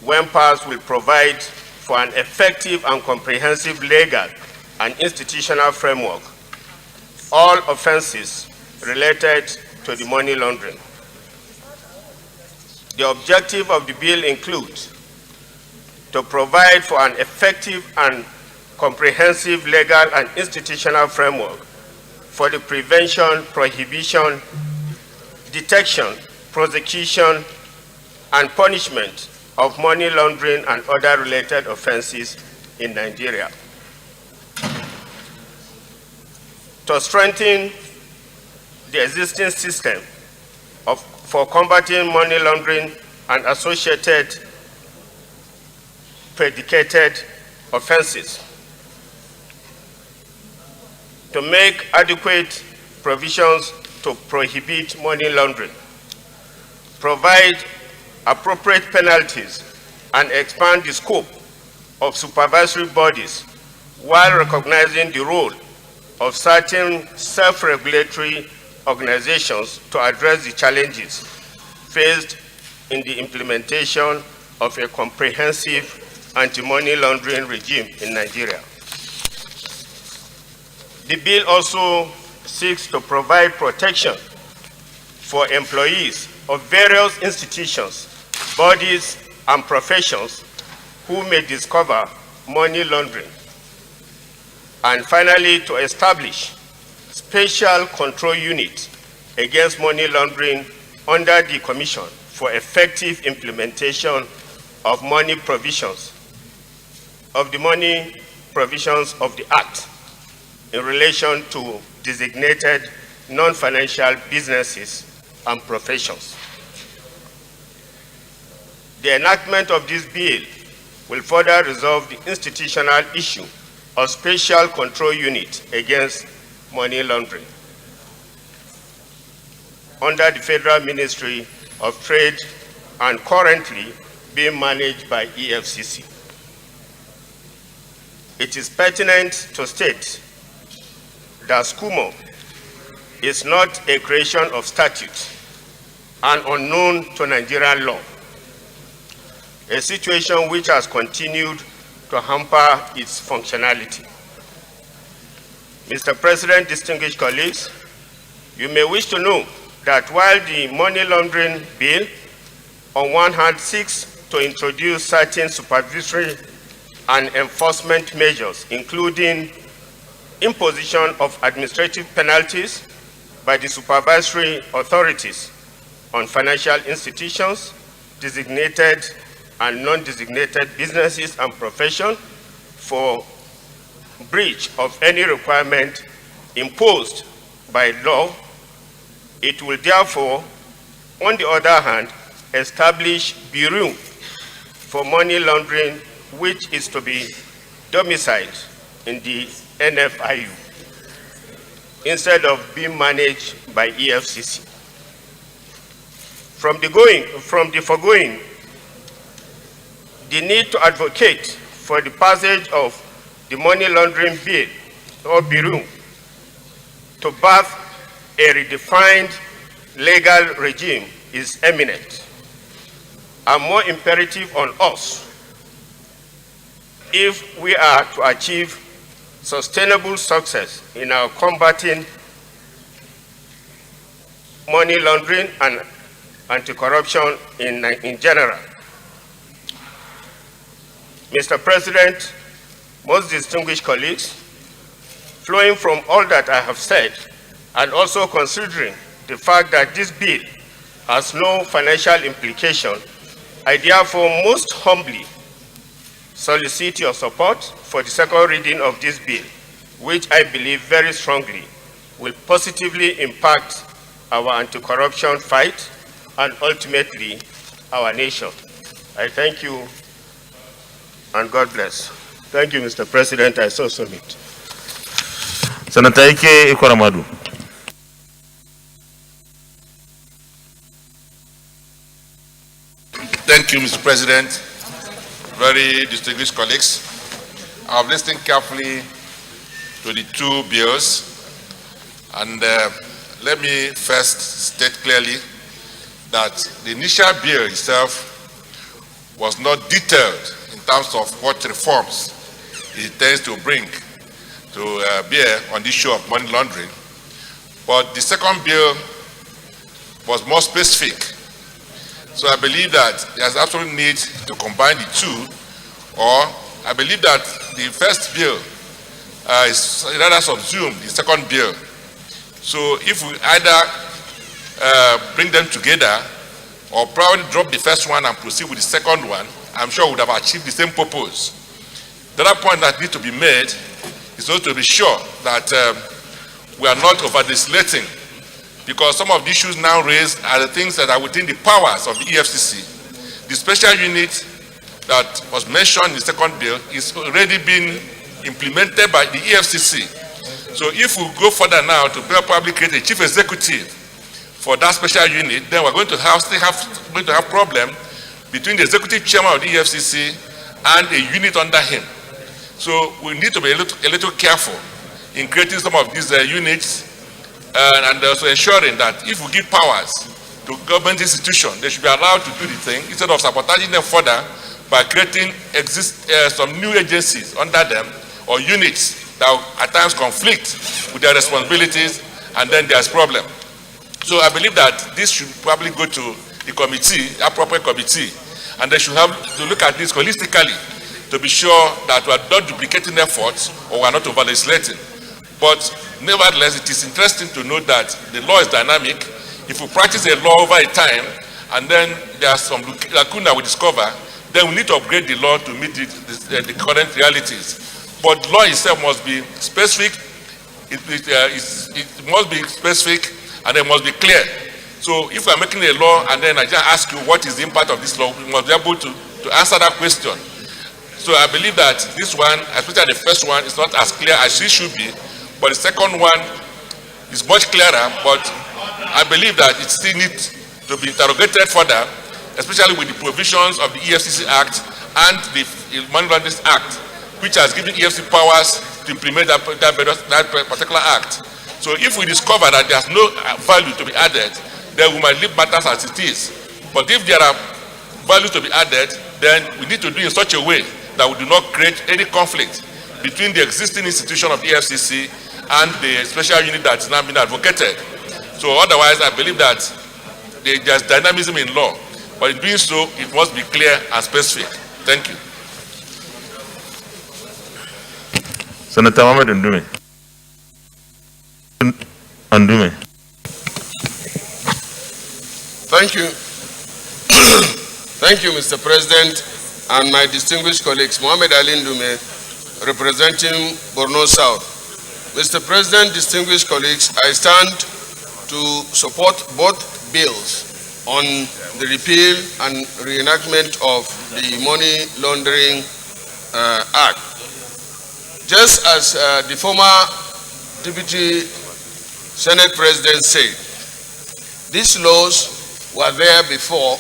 when passed, will provide for an effective and comprehensive legal and institutional framework, all offenses related to the money laundering. The objective of the bill includes to provide for an effective and comprehensive legal and institutional framework for the prevention, prohibition, detection, prosecution, and punishment of money laundering and other related offenses in Nigeria. To strengthen the existing system for combating money laundering and associated predicated offenses. to make adequate provisions to prohibit money laundering, provide appropriate penalties, and expand the scope of supervisory bodies while recognizing the role of certain self-regulatory organizations to address the challenges faced in the implementation of a comprehensive anti-money laundering regime in Nigeria. The bill also seeks to provide protection for employees of various institutions, bodies, and professions who may discover money laundering. And finally, to establish special control unit against money laundering under the Commission for effective implementation of money provisions of the Act in relation to designated non-financial businesses and professions. The enactment of this bill will further resolve the institutional issue of special control unit against money laundering under the Federal Ministry of Trade and currently being managed by EFCC. It is pertinent to state that SCUMO is not a creation of statute and unknown to Nigerian law, a situation which has continued to hamper its functionality. Mr. President, distinguished colleagues, you may wish to know that while the money laundering bill on one hand seeks to introduce certain supervisory and enforcement measures, including imposition of administrative penalties by the supervisory authorities on financial institutions, designated and non-designated businesses and professions for breach of any requirement imposed by law, it will therefore, on the other hand, establish Bureau for money laundering, which is to be domiciled in the NFIU instead of being managed by EFCC. From the foregoing, the need to advocate for the passage of the money laundering bill or Bureau to birth a redefined legal regime is eminent and more imperative on us if we are to achieve sustainable success in our combating money laundering and anti-corruption in general. Mr. President, most distinguished colleagues, flowing from all that I have said, and also considering the fact that this bill has no financial implication, I therefore most humbly solicit your support for the second reading of this bill, which I believe very strongly will positively impact our anti-corruption fight and ultimately our nation. I thank you and God bless. Thank you, Mr. President. I so submit. Senator Ike Ikwaramadu. Thank you, Mr. President. Very distinguished colleagues. I have listened carefully to the two bills, and let me first state clearly that the initial bill itself was not detailed in terms of what reforms it intends to bring to bear on the issue of money laundering. But the second bill was more specific. So I believe that there's absolute need to combine the two, or I believe that the first bill is rather subsumed the second bill. So if we either bring them together or probably drop the first one and proceed with the second one, I'm sure we would have achieved the same purpose. The other point that needs to be made is also to be sure that we are not over-legislating, because some of the issues now raised are the things that are within the powers of the EFCC. The special unit that was mentioned in the second bill is already being implemented by the EFCC. So if we go further now to probably create a chief executive for that special unit, then we're going to have problem between the executive chairman of the EFCC and a unit under him. So we need to be a little careful in creating some of these units and also ensuring that if we give powers to government institutions, they should be allowed to do the thing instead of sabotaging them further by creating some new agencies under them or units that at times conflict with their responsibilities, and then there's problem. So I believe that this should probably go to the committee, appropriate committee, and they should have to look at this holistically to be sure that we are not duplicating efforts or we are not over-legislating. But nevertheless, it is interesting to note that the law is dynamic. If we practice a law over a time and then there are some lacuna we discover, then we need to upgrade the law to meet the current realities. But law itself must be specific, it must be specific, and it must be clear. So if we are making a law and then I just ask you what is the impact of this law, we must be able to answer that question. So I believe that this one, especially the first one, is not as clear as it should be, but the second one is much clearer, but I believe that it still needs to be interrogated further, especially with the provisions of the EFCC Act and the Money Laundering Act, which has given EFCC powers to implement that particular act. So if we discover that there's no value to be added, then we might leave matters as it is. But if there are values to be added, then we need to do it in such a way that we do not create any conflict between the existing institution of the EFCC and the special unit that is now being advocated. So otherwise, I believe that there's dynamism in law, but in doing so, it must be clear and specific. Thank you. Senator Mohamed Ndume. Thank you. Thank you, Mr. President, and my distinguished colleagues, Mohamed Ali Ndume, representing Borno South. Mr. President, distinguished colleagues, I stand to support both bills on the repeal and reenactment of the Money Laundering Act. Just as the former Deputy Senate President said, these laws were there before,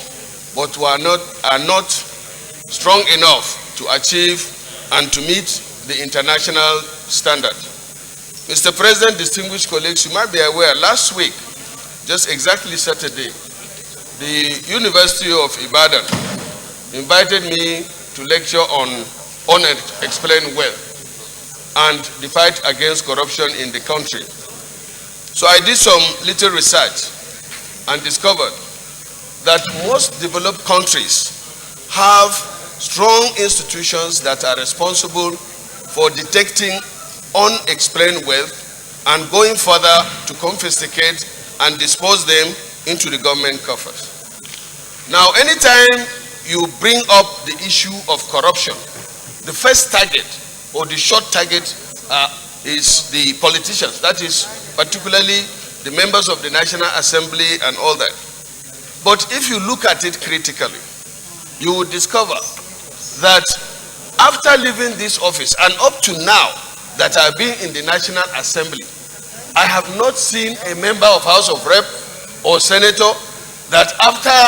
but are not strong enough to achieve and to meet the international standard. Mr. President, distinguished colleagues, you might be aware, last week, just exactly Saturday, the University of Ibadan invited me to lecture on unexplained wealth and the fight against corruption in the country. So I did some little research and discovered that most developed countries have strong institutions that are responsible for detecting unexplained wealth and going further to confiscate and dispose them into the government coffers. Now, anytime you bring up the issue of corruption, the first target or the short target is the politicians, that is particularly the members of the National Assembly and all that. But if you look at it critically, you will discover that after leaving this office and up to now that I've been in the National Assembly, I have not seen a member of House of Rep or senator that after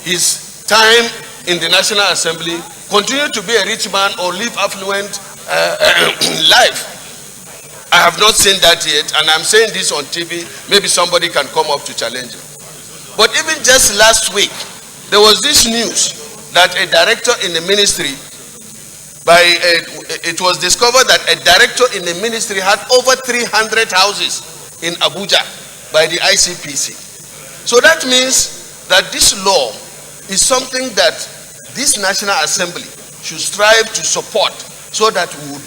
his time in the National Assembly continue to be a rich man or live affluent life. I have not seen that yet, and I'm saying this on TV. Maybe somebody can come up to challenge it. But even just last week, there was this news that a director in the ministry, it was discovered that a director in the ministry had over 300 houses in Abuja by the ICPC. So that means that this law is something that this National Assembly should strive to support so that we would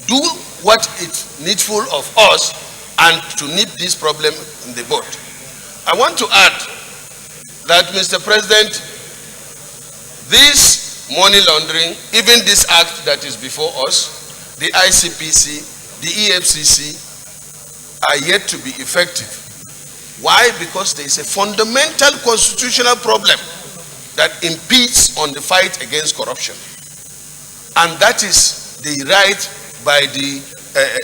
do what is needful of us and to nip this problem in the bud. I want to add that, Mr. President, this money laundering, even this act that is before us, the ICPC, the EFCC, are yet to be effective. Why? Because there is a fundamental constitutional problem that impedes on the fight against corruption. And that is the right by the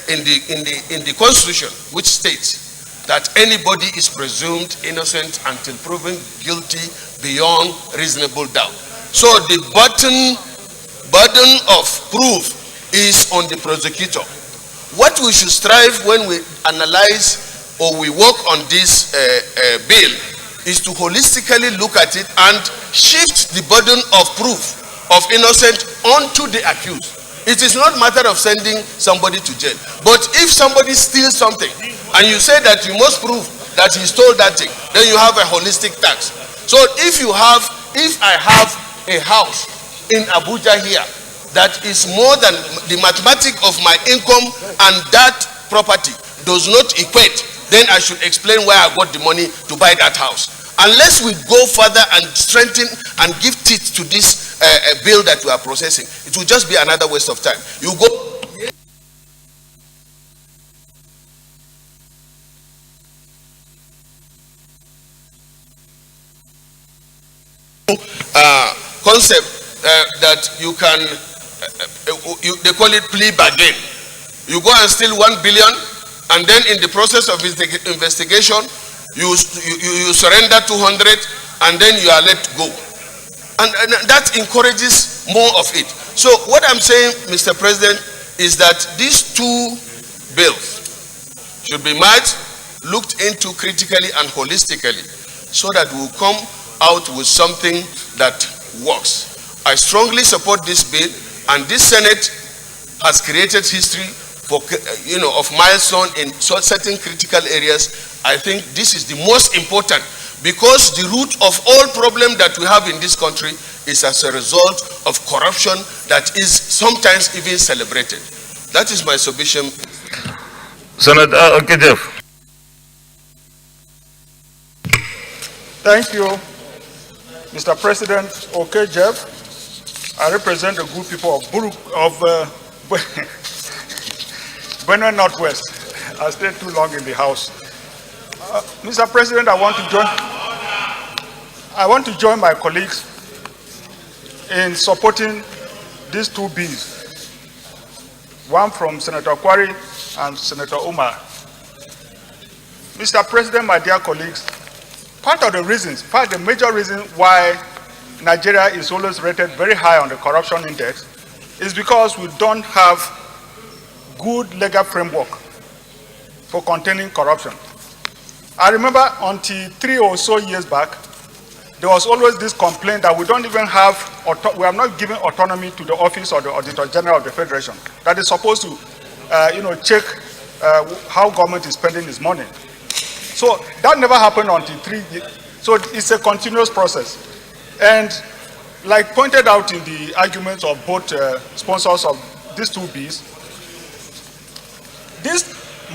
in the Constitution, which states that anybody is presumed innocent until proven guilty beyond reasonable doubt. So the burden of proof is on the prosecutor. What we should strive when we analyze or we work on this bill is to holistically look at it and shift the burden of proof of innocence onto the accused. It is not a matter of sending somebody to jail. But if somebody steals something and you say that you must prove that he stole that thing, then you have a holistic tax. So if I have a house in Abuja here that is more than the mathematics of my income and that property does not equate, then I should explain where I got the money to buy that house. Unless we go further and strengthen and give teeth to this bill that we are processing, it will just be another waste of time. You go concept that you can, they call it plea bargain. You go and steal 1 billion, and then in the process of investigation, you surrender 200, and then you are let go. And that encourages more of it. So what I'm saying, Mr. President, is that these two bills should be merged, looked into critically and holistically, so that we'll come out with something that works. I strongly support this bill, and this Senate has created history for, of milestone in certain critical areas. I think this is the most important, because the root of all problems that we have in this country is as a result of corruption that is sometimes even celebrated. That is my submission. Senator, okay, Jeff. Thank you, Mr. President. Okay, Jeff. I represent the good people of Benue Northwest. I stayed too long in the House. Mr. President, I want to join my colleagues in supporting these two bills, one from Senator Kwari and Senator Umar. Mr. President, my dear colleagues, part of the reasons, the major reason why Nigeria is always rated very high on the corruption index is because we don't have good legal framework for containing corruption. I remember until 3 or so years back, there was always this complaint that we don't even have, we are not giving autonomy to the office of the Auditor General of the Federation that is supposed to, check how government is spending its money. So that never happened until 3 years. So it's a continuous process. And like pointed out in the arguments of both sponsors of these two bills, this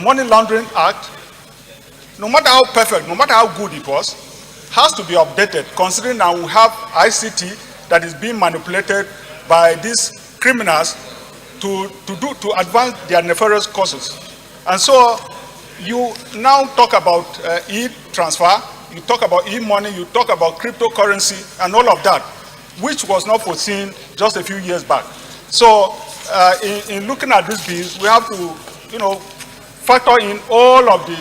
Money Laundering Act, no matter how perfect, no matter how good it was, has to be updated, considering that we have ICT that is being manipulated by these criminals to advance their nefarious causes. And so you now talk about e-transfer, you talk about e-money, you talk about cryptocurrency and all of that, which was not foreseen just a few years back. So in looking at these bills, we have to, factor in all of the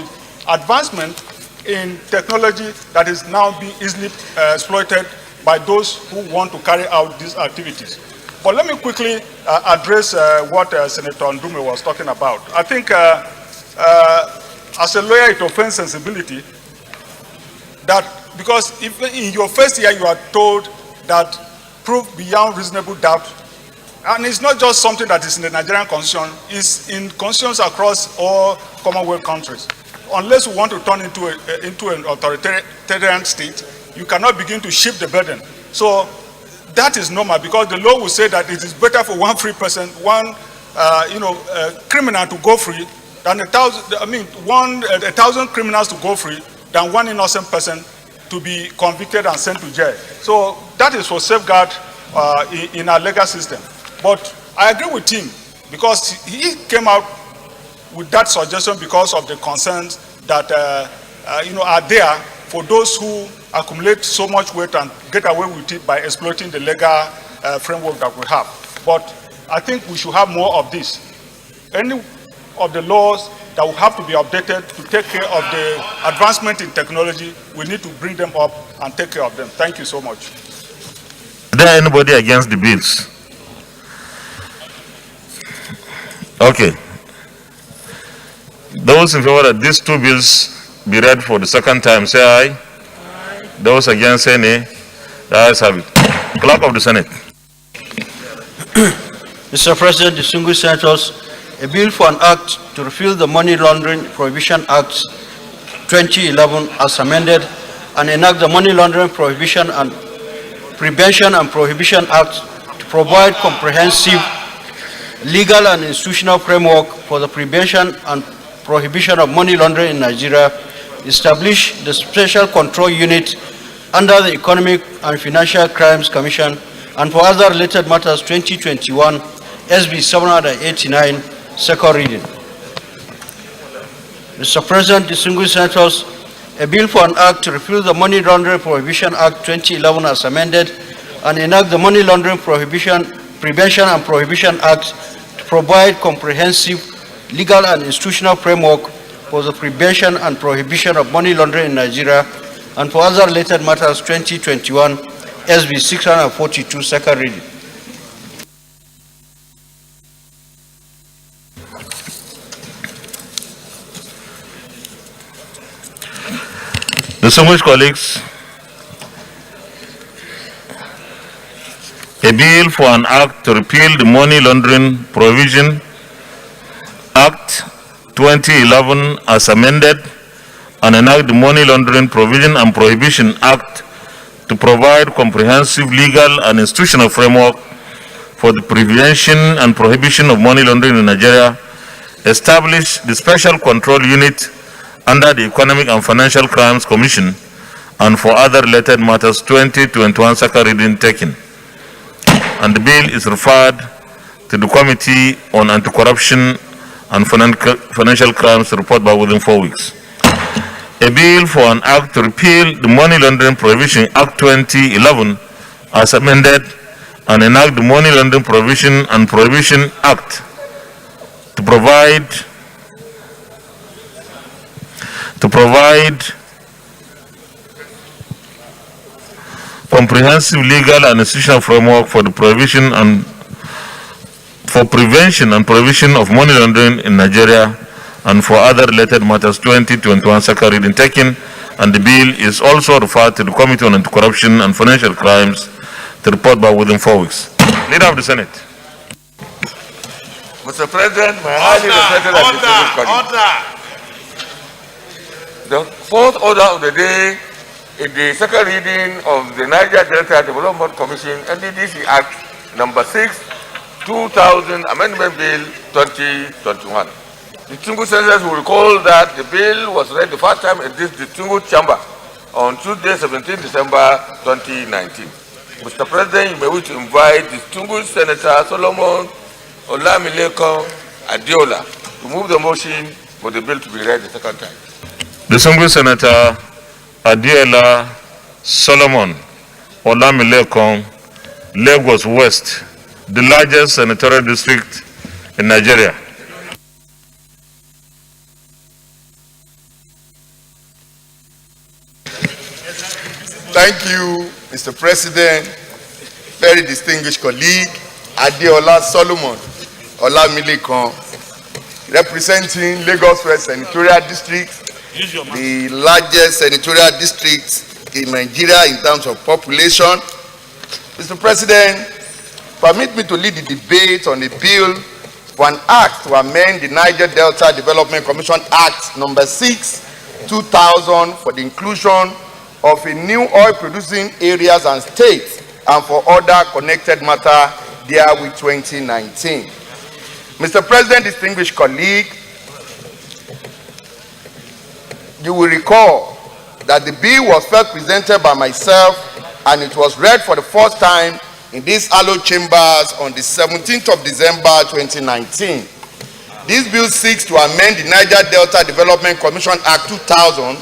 advancement in technology that is now being easily exploited by those who want to carry out these activities. But let me quickly address what Senator Ndume was talking about. I think as a lawyer, it offends sensibility that because if in your first year you are told that proof beyond reasonable doubt, and it's not just something that is in the Nigerian Constitution, it's in constitutions across all Commonwealth countries. Unless we want to turn into an authoritarian state, you cannot begin to shift the burden. So that is normal, because the law will say that it is better for one free person, one criminal to go free than 1,000 criminals to go free than one innocent person to be convicted and sent to jail. So that is for safeguard in our legal system. But I agree with him, because he came out with that suggestion because of the concerns that are there for those who accumulate so much weight and get away with it by exploiting the legal framework that we have. But I think we should have more of this. of the laws that will have to be updated to take care of the advancement in technology. We need to bring them up and take care of them. Thank you so much. Is there anybody against the bills? Okay. Those in favor that these two bills be read for the second time, say aye. Aye. Those against, say nay. The ayes have it. Clerk of the Senate. Mr. President, distinguished senators, a bill for an act to repeal the Money Laundering Prohibition Act 2011 as amended and enact the Money Laundering Prohibition and Prevention and Prohibition Act to provide comprehensive legal and institutional framework for the prevention and prohibition of money laundering in Nigeria, establish the Special Control Unit under the Economic and Financial Crimes Commission, and for other related matters 2021 SB 789, second reading. Mr. President, distinguished senators, a bill for an act to repeal the Money Laundering Prohibition Act 2011 as amended and enact the Money Laundering Prevention and Prohibition Act to provide comprehensive legal and institutional framework for the prevention and prohibition of money laundering in Nigeria, and for other related matters 2021 SB 642, second reading. Distinguished colleagues, a bill for an act to repeal the Money Laundering Prohibition Act 2011 as amended and enact the Money Laundering Prevention and Prohibition Act to provide comprehensive legal and institutional framework for the prevention and prohibition of money laundering in Nigeria, establish the Special Control Unit under the Economic and Financial Crimes Commission, and for other related matters 2021 second reading taken. And the bill is referred to the Committee on Anti-Corruption and Financial Crimes to report by within 4 weeks. A bill for an act to repeal the Money Laundering Prohibition Act 2011 as amended and enact the Money Laundering Prohibition and Prohibition Act to provide comprehensive legal and institutional framework for the prevention and prohibition of money laundering in Nigeria, and for other related matters 2021 second reading taken, and the bill is also referred to the Committee on Anti-Corruption and Financial Crimes to report by within 4 weeks. Leader of the Senate. Mr. President, my highly respected and distinguished colleagues. The fourth order of the day is the second reading of the Niger Delta Development Commission NDDC Act number 6, 2000 Amendment Bill 2021. Distinguished senators will recall that the bill was read the first time in this distinguished chamber on Tuesday, 17 December 2019. Mr. President, you may wish to invite distinguished Senator Solomon Olamileko Adiola to move the motion for the bill to be read the second time. Distinguished Senator Adiola Solomon Olamileko, Lagos West, the largest senatorial district in Nigeria. Thank you, Mr. President. Very distinguished colleague, Adiola Solomon Olamileko, representing Lagos West Senatorial District, the largest senatorial district in Nigeria in terms of population. Mr. President, permit me to lead the debate on a bill for an act to amend the Niger Delta Development Commission Act number 6, 2000 for the inclusion of a new oil-producing areas and states and for other connected matter therewith 2019. Mr. President, distinguished colleague, you will recall that the bill was first presented by myself and it was read for the first time in these hallowed chambers on the 17th of December 2019. This bill seeks to amend the Niger Delta Development Commission Act 2000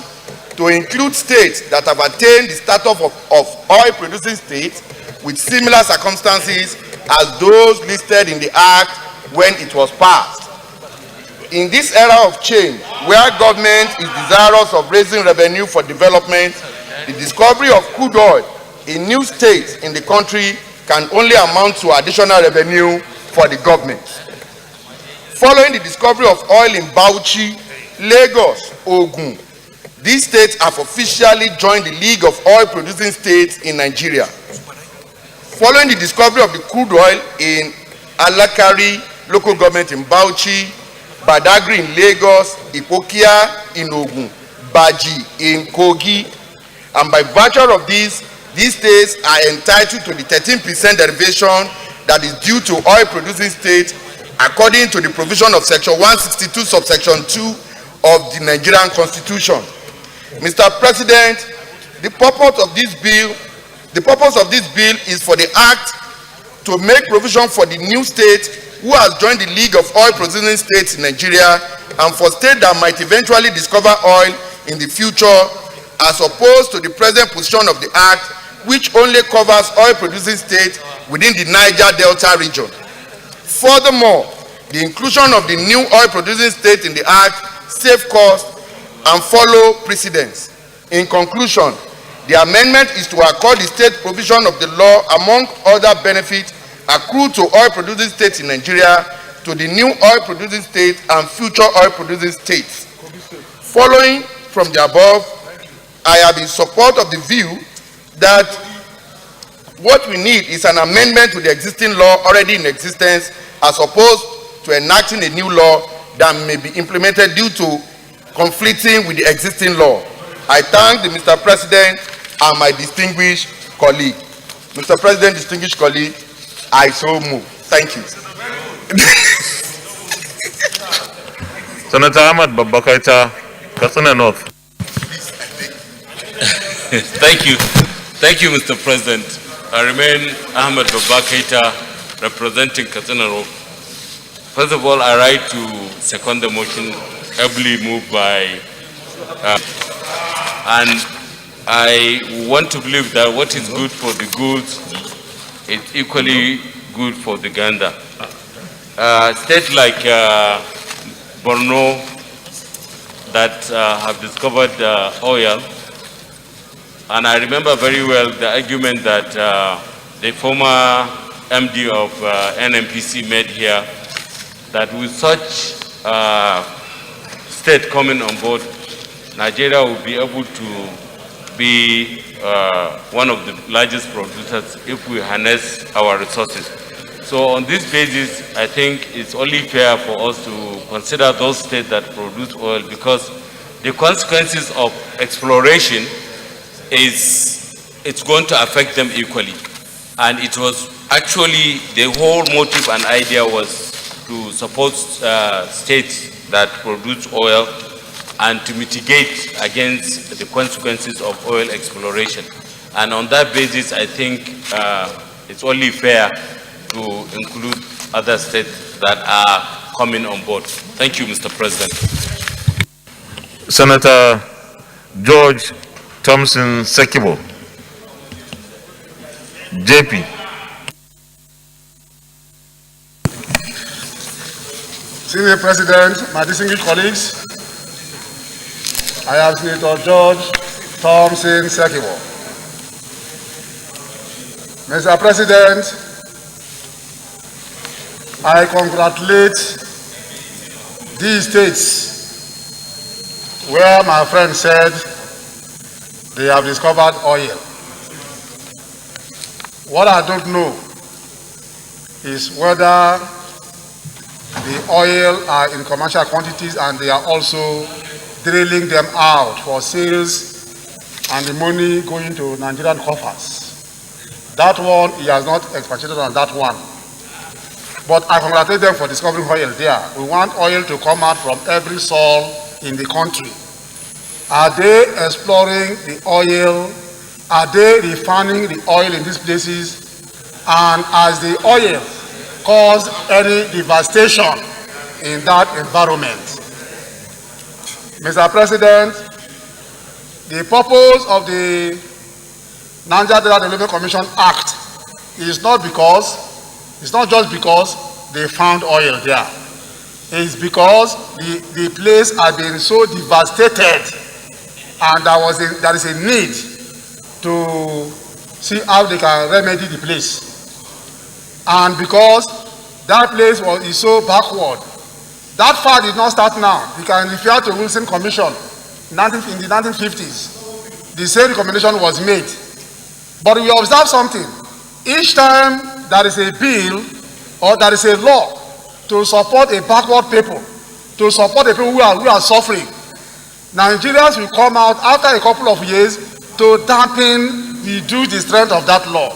to include states that have attained the status of oil-producing states with similar circumstances as those listed in the Act when it was passed. In this era of change, where government is desirous of raising revenue for development, the discovery of crude oil in new states in the country can only amount to additional revenue for the government. Following the discovery of oil in Bauchi, Lagos, Ogun, these states have officially joined the League of Oil Producing States in Nigeria. Following the discovery of the crude oil in Alakari local government in Bauchi, Badagry in Lagos, Ipokia in Ogun, Baji in Kogi, and by virtue of this, these states are entitled to the 13% derivation that is due to oil producing states according to the provision of section 162 subsection 2 of the Nigerian Constitution. Mr. President, the purpose of this bill is for the act to make provision for the new state who has joined the League of Oil Producing States in Nigeria and for states that might eventually discover oil in the future, as opposed to the present position of the act, which only covers oil producing states within the Niger Delta region. Furthermore, the inclusion of the new oil producing state in the act save cost and follow precedents. In conclusion, the amendment is to accord the state provision of the law among other benefits accrued to oil producing states in Nigeria to the new oil producing states and future oil producing states. Following from the above, I am in support of the view that what we need is an amendment to the existing law already in existence as opposed to enacting a new law that may be implemented due to conflicting with the existing law. I thank the Mr. President and my distinguished colleague. Mr. President, distinguished colleague, I so move. Thank you. Senator Ahmad Babakaita, Katsina North. Thank you. Thank you, Mr. President. I remain Ahmad Babakaita, representing Katsina North. First of all, I write to second the motion ably moved by, and I want to believe that what is good for the goose is equally good for the gander. States like Borno that have discovered oil, and I remember very well the argument that the former MD of NMPC made here, that with such state coming on board, Nigeria will be able to be one of the largest producers if we harness our resources. So on this basis, I think it's only fair for us to consider those states that produce oil, because the consequences of exploration it's going to affect them equally. And it was actually the whole motive and idea was to support states that produce oil and to mitigate against the consequences of oil exploration. And on that basis, I think it's only fair to include other states that are coming on board. Thank you, Mr. President. Senator George Thompson Sekibo, JP. Senior President, my distinguished colleagues, I am Senator George Thompson Sekibo. Mr. President, I congratulate these states where my friend said they have discovered oil. What I don't know is whether the oil are in commercial quantities and they are also drilling them out for sales and the money going to Nigerian coffers. That one, he has not expatiated on that one. But I congratulate them for discovering oil there. We want oil to come out from every soil in the country. Are they exploring the oil? Are they refining the oil in these places? And has the oil caused any devastation in that environment? Mr. President, the purpose of the Niger Delta Commission Commission Act is not just because they found oil there. is because the place had been so devastated, and there is a need to see how they can remedy the place. And because that place is so backward, that fire did not start now. You can refer to Wilson Commission in the 1950s. The same recommendation was made. But we observe something. Each time there is a bill or there is a law to support a backward people, to support the people who are suffering, Nigerians will come out after a couple of years to dampen, reduce the strength of that law.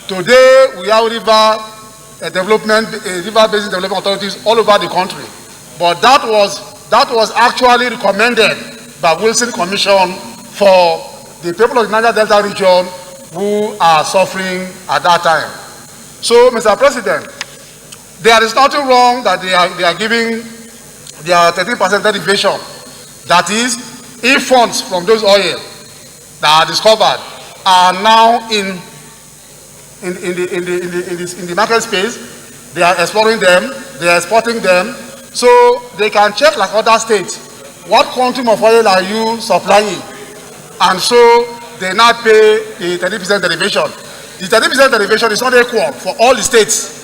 Today, we have river-basin development authorities all over the country. But that was actually recommended by Wilson Commission for the people of the Niger Delta region who are suffering at that time. So, Mr. President, there is nothing wrong that they are giving their 13% derivation. That is, if funds from those oil that are discovered are now in the market space, they are exploring them, they are exporting them, so they can check like other states, what quantum of oil are you supplying? And so they now pay the 30% derivation. The 30% derivation is not equal for all the states.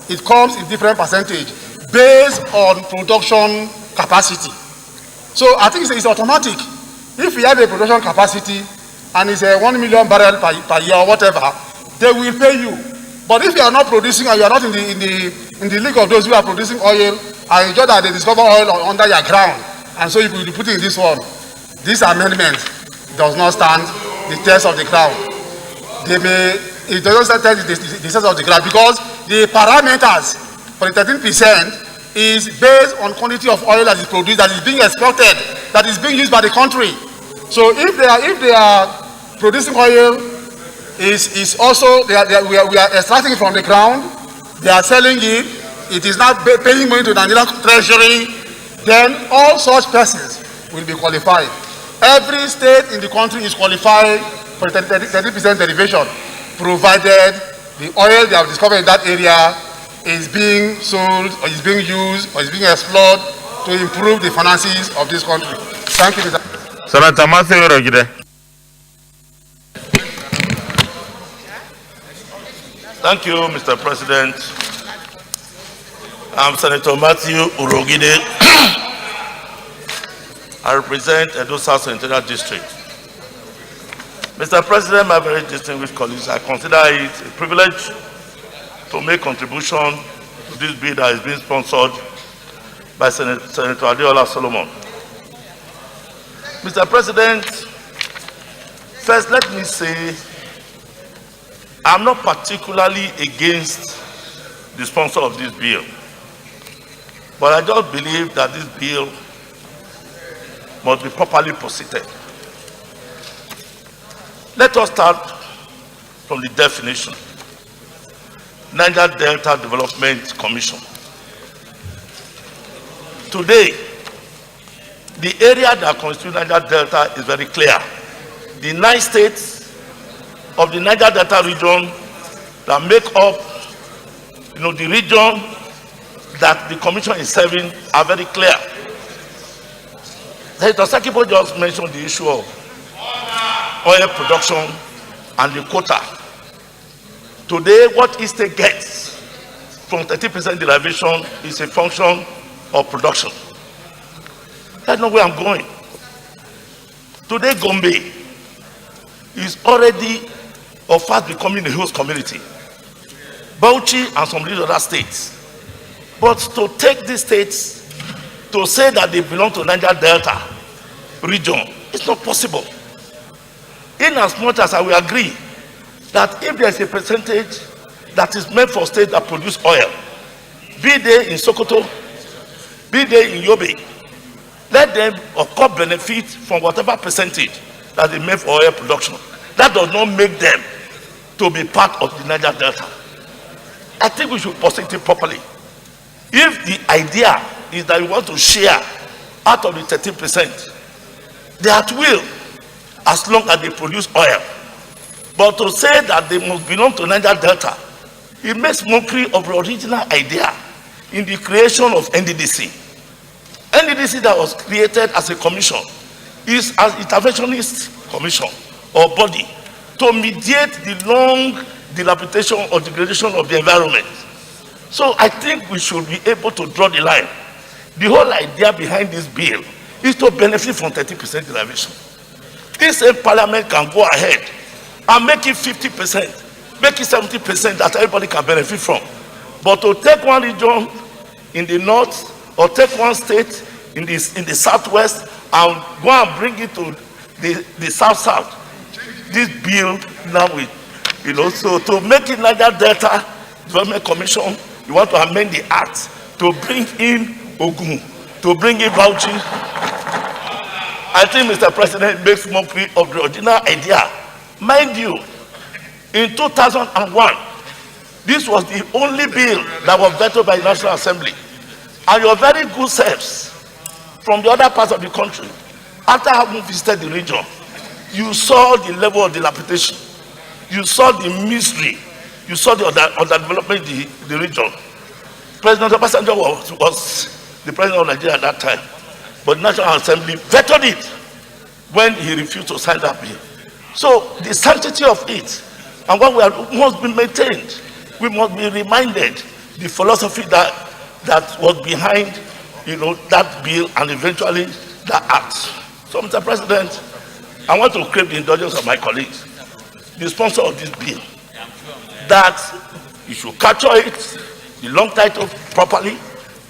It comes in different percentage based on production capacity. So I think it's automatic. If we have a production capacity and it's a 1 million barrel per year or whatever, they will pay you. But if you are not producing and you are not in the league of those who are producing oil, and enjoy that they discover oil under your ground, and so if you put it in this one, this amendment does not stand the test of the ground. It doesn't stand the test of the ground because the parameters for the 13% is based on quantity of oil that is produced, that is being exported, that is being used by the country. So if they are producing oil, is also we are extracting it from the ground, they are selling it, it is not paying money to the Nigerian treasury, then all such persons will be qualified. Every state in the country is qualified for 30% derivation, provided the oil they have discovered in that area is being sold or is being used or is being explored to improve the finances of this country. Thank you, Mr. President. Senator Matthew Urogide. Thank you, Mr. President. I'm Senator Matthew Urogide. I represent Edo South Senatorial District. Mr. President, my very distinguished colleagues, I consider it a privilege to make contribution to this bill that is being sponsored by Senator Adeola Solomon. Mr. President, first let me say I'm not particularly against the sponsor of this bill, but I just believe that this bill must be properly proceeded. Let us start from the definition. Niger Delta Development Commission. Today, the area that constitutes Niger Delta is very clear. The 9 states of the Niger Delta region that make up the region that the commission is serving are very clear. Senator Sakipo just mentioned the issue of oil production and the quota. Today, what each state gets from 30% derivation is a function of production. That's not where I'm going. Today, Gombe is already or fast becoming a host community. Bauchi and some of these other states. But to take these states to say that they belong to Niger Delta region, it's not possible. In as much as I will agree that if there is a percentage that is meant for states that produce oil, be they in Sokoto, be they in Yobe, let them of course benefit from whatever percentage that they make for oil production. That does not make them to be part of the Niger Delta. I think we should proceed it properly. If the idea is that we want to share out of the 13%, they are at will, as long as they produce oil. But to say that they must belong to Niger Delta, it makes mockery of the original idea. in the creation of NDDC. NDDC that was created as a commission is an interventionist commission or body to mediate the long dilapidation or degradation of the environment. So I think we should be able to draw the line. The whole idea behind this bill is to benefit from 30% derivation. This parliament can go ahead and make it 50%, make it 70% that everybody can benefit from. But to take one region in the north or take one state in the southwest and go and bring it to the south-south, this bill now with, so to make it Niger Delta Development Commission, you want to amend the act to bring in Ogun, to bring in Bauchi. I think Mr. President makes mockery of the original idea. Mind you, in 2001, this was the only bill that was vetoed by the National Assembly. And your very good selves from the other parts of the country, after having visited the region, you saw the level of dilapidation, you saw the misery, you saw the underdevelopment in the region. President Obasanjo was the president of Nigeria at that time, but the National Assembly vetoed it when he refused to sign that bill. So the sanctity of it and what must be maintained. We must be reminded the philosophy that was behind, that bill and eventually that act. So, Mr. President, I want to crave the indulgence of my colleagues, the sponsor of this bill, that you should capture it, the long title properly,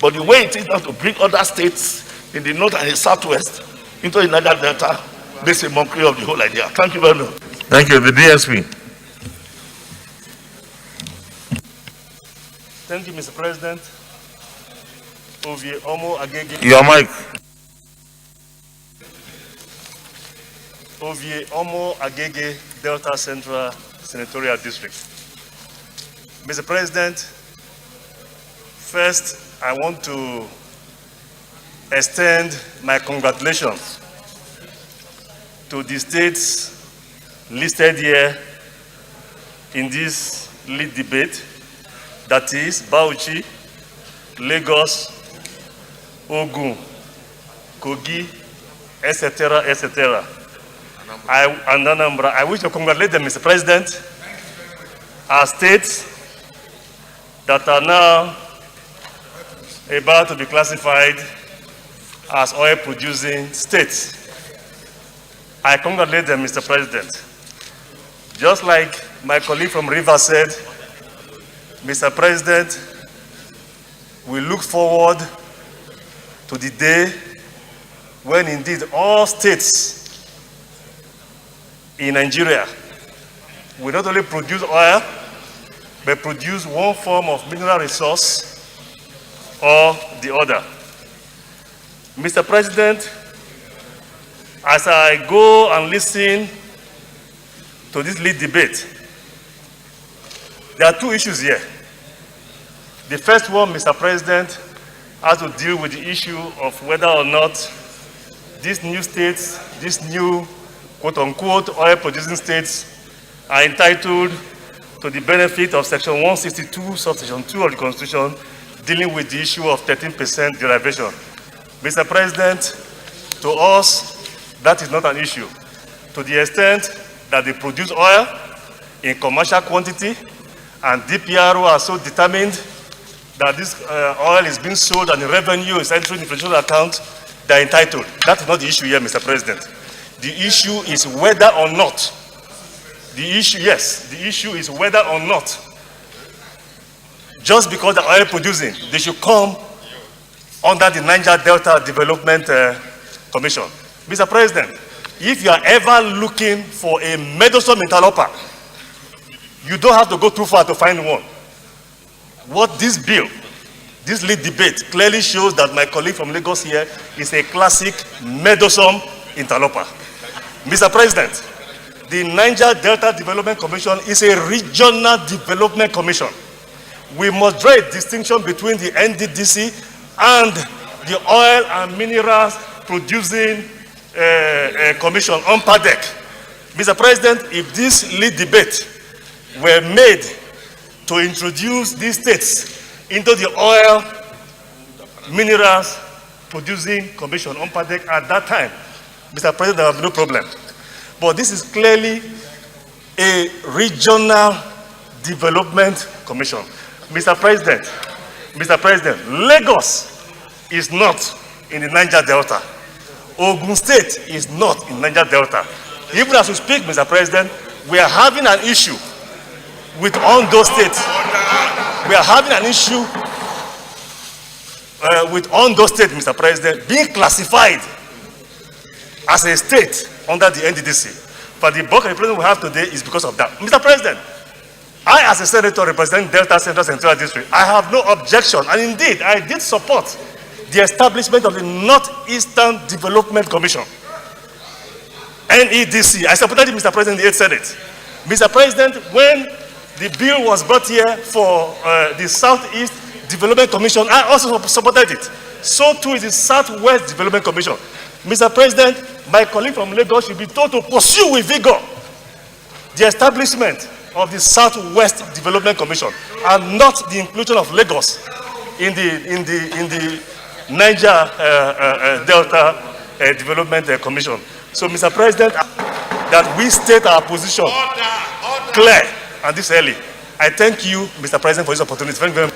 but the way it is now to bring other states in the north and the southwest into the Niger Delta makes a mockery of the whole idea. Thank you very much. Thank you. The DSP. Thank you, Mr. President. Your mic. Ovie Omo Agege, Delta Central Senatorial District. Mr. President, first I want to extend my congratulations to the states listed here in this lead debate, that is Bauchi, Lagos, Ogun, Kogi, etc., etc. And Anambra. I wish to congratulate them, Mr. President, as states that are now about to be classified as oil-producing states. I congratulate them, Mr. President. Just like my colleague from Rivers said, Mr. President, we look forward to the day when indeed all states in Nigeria will not only produce oil, but produce one form of mineral resource or the other. Mr. President, as I go and listen to this lead debate, there are two issues here. The first one, Mr. President, has to deal with the issue of whether or not these new states, these new quote-unquote oil-producing states, are entitled to the benefit of Section 162, Subsection 2 of the Constitution, dealing with the issue of 13% derivation. Mr. President, to us, that is not an issue. To the extent that they produce oil in commercial quantity, and DPRO are so determined that this oil is being sold and the revenue is entering the financial account, they are entitled. That is not the issue here, Mr. President. The issue is whether or not, the issue is whether or not, just because the oil producing, they should come under the Niger Delta Development Commission. Mr. President, if you are ever looking for a meddlesome interloper, you don't have to go too far to find one. What this bill, this lead debate clearly shows that my colleague from Lagos here is a classic meddlesome interloper. Mr. President, the Niger Delta Development Commission is a regional development commission. We must draw a distinction between the NDDC and the oil and minerals producing commission on PADEC. Mr. President, if this lead debate were made to introduce these states into the oil Minerals Producing Commission, UNPADEC, at that time, Mr. President, there was no problem. But this is clearly a regional development commission. Mr. President, Lagos is not in the Niger Delta. Ogun State is not in Niger Delta. Even as we speak, Mr. President, we are having an issue with Ondo State. We are having an issue with Ondo State, Mr. President, being classified as a state under the NDDC. But the bulk of the problem we have today is because of that. Mr. President, I, as a senator representing Delta Central District, I have no objection, and indeed, I did support the establishment of the Northeastern Development Commission, NEDC. I supported it, Mr. President, in the 8th Senate. Mr. President, when the bill was brought here for the Southeast Development Commission, I also supported it. So too is the Southwest Development Commission. Mr. President, my colleague from Lagos should be told to pursue with vigor the establishment of the Southwest Development Commission and not the inclusion of Lagos in the Niger Delta Development Commission. So, Mr. President, that we state our position clear and this early. I thank you, Mr. President, for this opportunity. Thank you very much.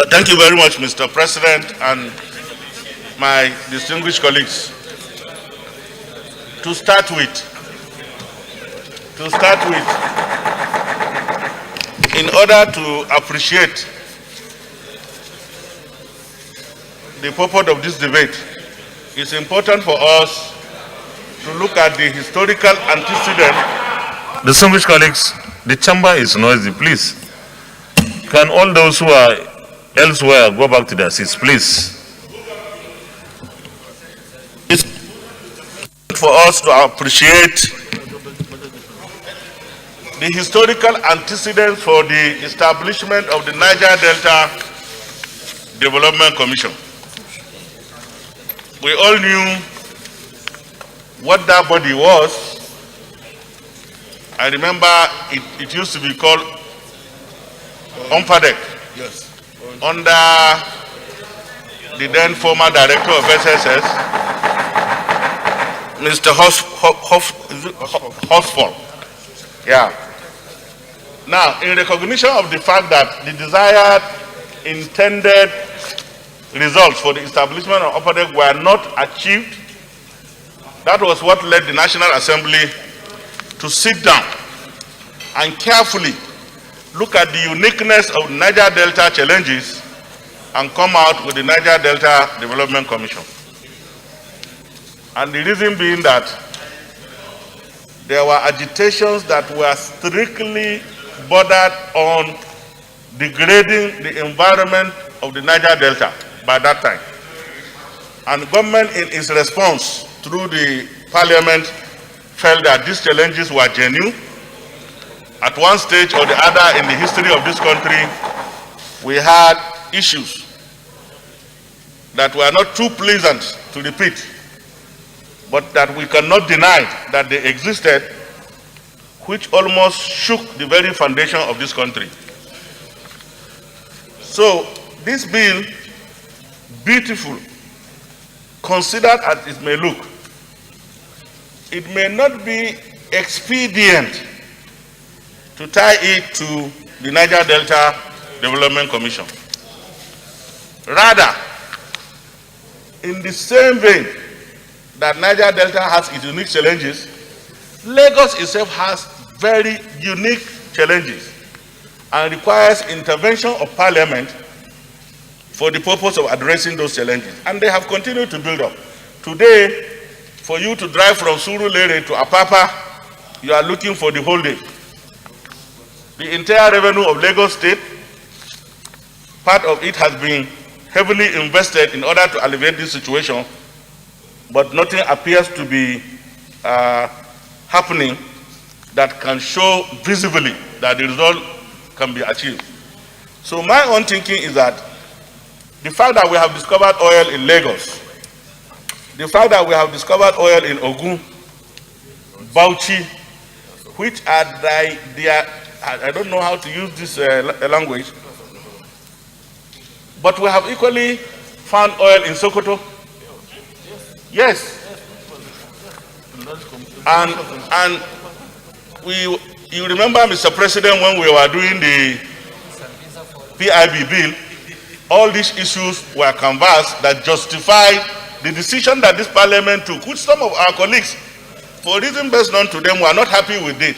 Thank you very much, Mr. President, and my distinguished colleagues. To start with, in order to appreciate the purpose of this debate, it's important for us to look at the historical antecedent. Distinguished colleagues, the chamber is noisy, please. Can all those who are elsewhere go back to their seats, please? It's for us to appreciate the historical antecedents for the establishment of the Niger Delta Development Commission. We all knew what that body was. I remember it used to be called UNPADEC. Yes. Under the then former director of SSS, Mr. Hosford. Yeah. Now, in recognition of the fact that the desired intended results for the establishment of UNPADEC were not achieved, that was what led the National Assembly to sit down and carefully look at the uniqueness of Niger Delta challenges and come out with the Niger Delta Development Commission. And the reason being that there were agitations that were strictly bordered on degrading the environment of the Niger Delta by that time. And government, in its response through the parliament, felt that these challenges were genuine. At one stage or the other in the history of this country, we had issues that were not too pleasant to repeat, but that we cannot deny that they existed, which almost shook the very foundation of this country. So this bill, beautiful, considered as it may look, it may not be expedient to tie it to the Niger Delta Development Commission. Rather, in the same vein that Niger Delta has its unique challenges, Lagos itself has very unique challenges and requires intervention of Parliament for the purpose of addressing those challenges. And they have continued to build up. Today, for you to drive from Surulere to Apapa, you are looking for the whole day. The entire revenue of Lagos State, part of it has been heavily invested in order to alleviate this situation, but nothing appears to be happening that can show visibly that the result can be achieved. So my own thinking is that the fact that we have discovered oil in Lagos, the fact that we have discovered oil in Ogun, Bauchi, which are I don't know how to use this language, But we have equally found oil in Sokoto. Yes. And you remember, Mr. President, when we were doing the PIB bill, all these issues were canvassed that justified the decision that this parliament took, which some of our colleagues, for reasons best known to them, were not happy with it.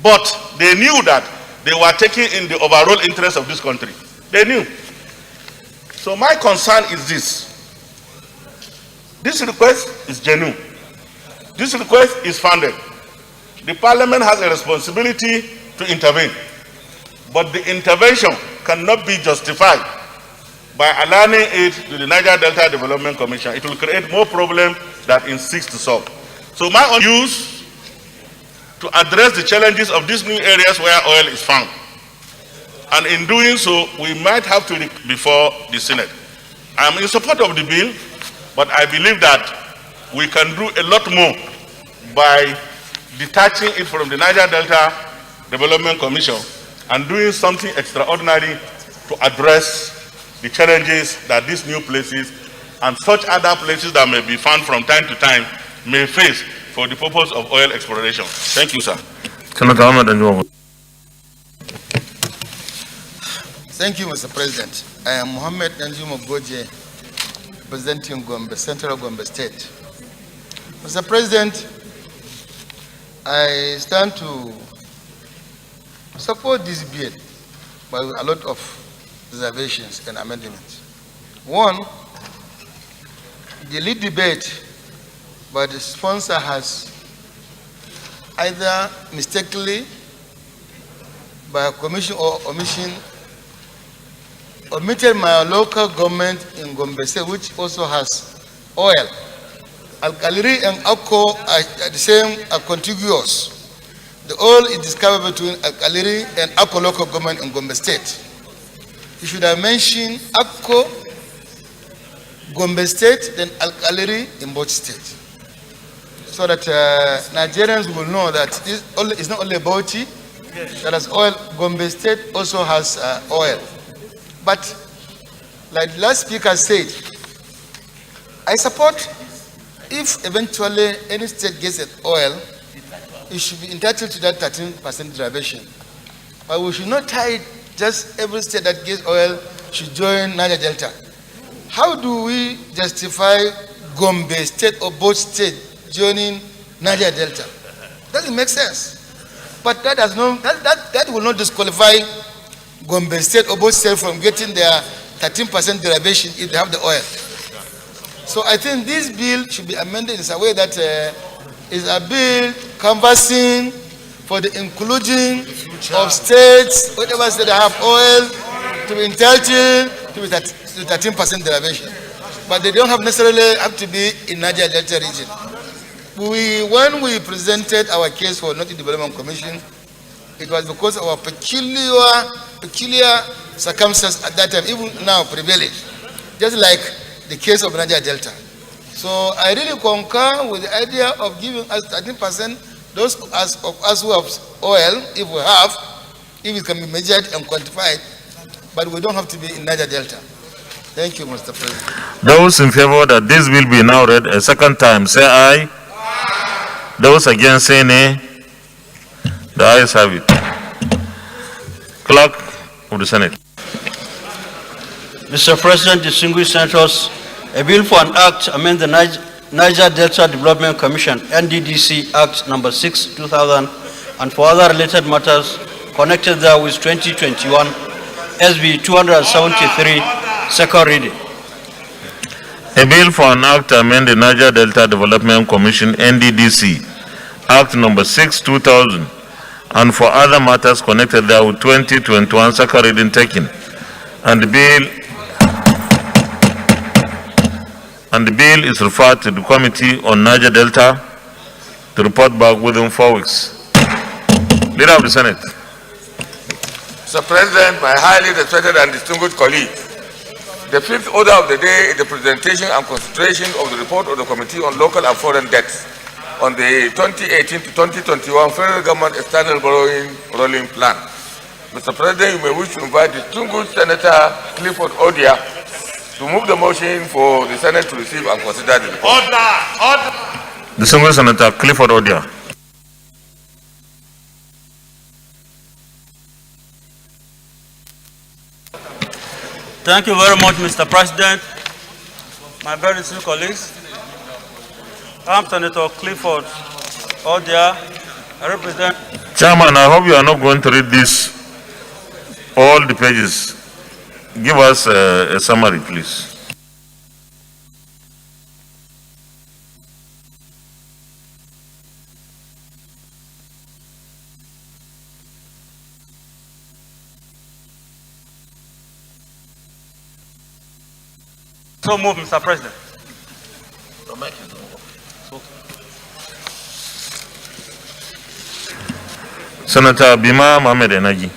But they knew that they were taking in the overall interest of this country. They knew. So my concern is this. This request is genuine. This request is founded. The parliament has a responsibility to intervene. But the intervention cannot be justified by aligning it to the Niger Delta Development Commission. It will create more problems than it seeks to solve. So my own use to address the challenges of these new areas where oil is found. And in doing so, we might have to before the Senate. I am in support of the bill, but I believe that we can do a lot more by detaching it from the Niger Delta Development Commission and doing something extraordinary to address the challenges that these new places and such other places that may be found from time to time may face for the purpose of oil exploration. Thank you, sir. Senator Ahmed Anjumo. Thank you, Mr. President. I am Mohammed Anjumo Goje, representing Gombe, Central Gombe State. Mr. President, I stand to support this bill by a lot of reservations and amendments. One, the lead debate by the sponsor has either mistakenly, by commission or omission, omitted my local government in Gombe State, which also has oil. Al-Kaliri and Akko are the same, are contiguous. The oil is discovered between Al-Kaliri and Akko local government in Gombe State. You should have mentioned Akko, Gombe State, then Al-Kaliri in both states. So that Nigerians will know that this oil is not only Bauchi, that has oil, Gombe State also has oil. But like the last speaker said, I support if eventually any state gets an oil, it should be entitled to that 13% derivation. But we should not tie it, just every state that gets oil should join Niger Delta. How do we justify Gombe State or both states joining Niger Delta? Doesn't make sense. But that does not, that will not disqualify Gombe State or both states from getting their 13% derivation if they have the oil. So I think this bill should be amended in a way that is a bill canvassing for the inclusion of states, whatever state that have oil, to be entitled to 13% derivation. But they don't have necessarily have to be in Niger Delta region. When we presented our case for North Development Commission, it was because of our peculiar circumstances at that time, even now prevailing, just like the case of Niger Delta. So I really concur with the idea of giving us 13%, those of us who have oil, if it can be measured and quantified, but we don't have to be in Niger Delta. Thank you, Mr. President. Those in favor that this will be now read a second time, say aye. Aye. Those against, say nay. The ayes have it. Clerk of the Senate. Mr. President, distinguished senators, a bill for an act to amend the Niger Delta Development Commission, NDDC Act number 6, 2000, and for other related matters connected there with 2021, SB 273, second reading. A bill for an act to amend the Niger Delta Development Commission, NDDC Act number 6, 2000, and for other matters connected there with 2021, second reading taken. And the bill is referred to the Committee on Niger Delta to report back within 4 weeks. Leader of the Senate. Mr. President, my highly respected and distinguished colleagues, the fifth order of the day is the presentation and consideration of the report of the Committee on Local and Foreign Debts on the 2018 to 2021 Federal Government External Borrowing Rolling Plan. Mr. President, you may wish to invite distinguished Senator Clifford Odia to move the motion for the Senate to receive and consider the report. Order! Distinguished Senator Clifford Odia. Thank you very much, Mr. President. My very esteemed colleagues, I'm Senator Clifford Odia. I represent. Chairman, I hope you are not going to read this, all the pages. Give us a summary, please. So move, Mr. President. Senator Bima Mohamed Enagi.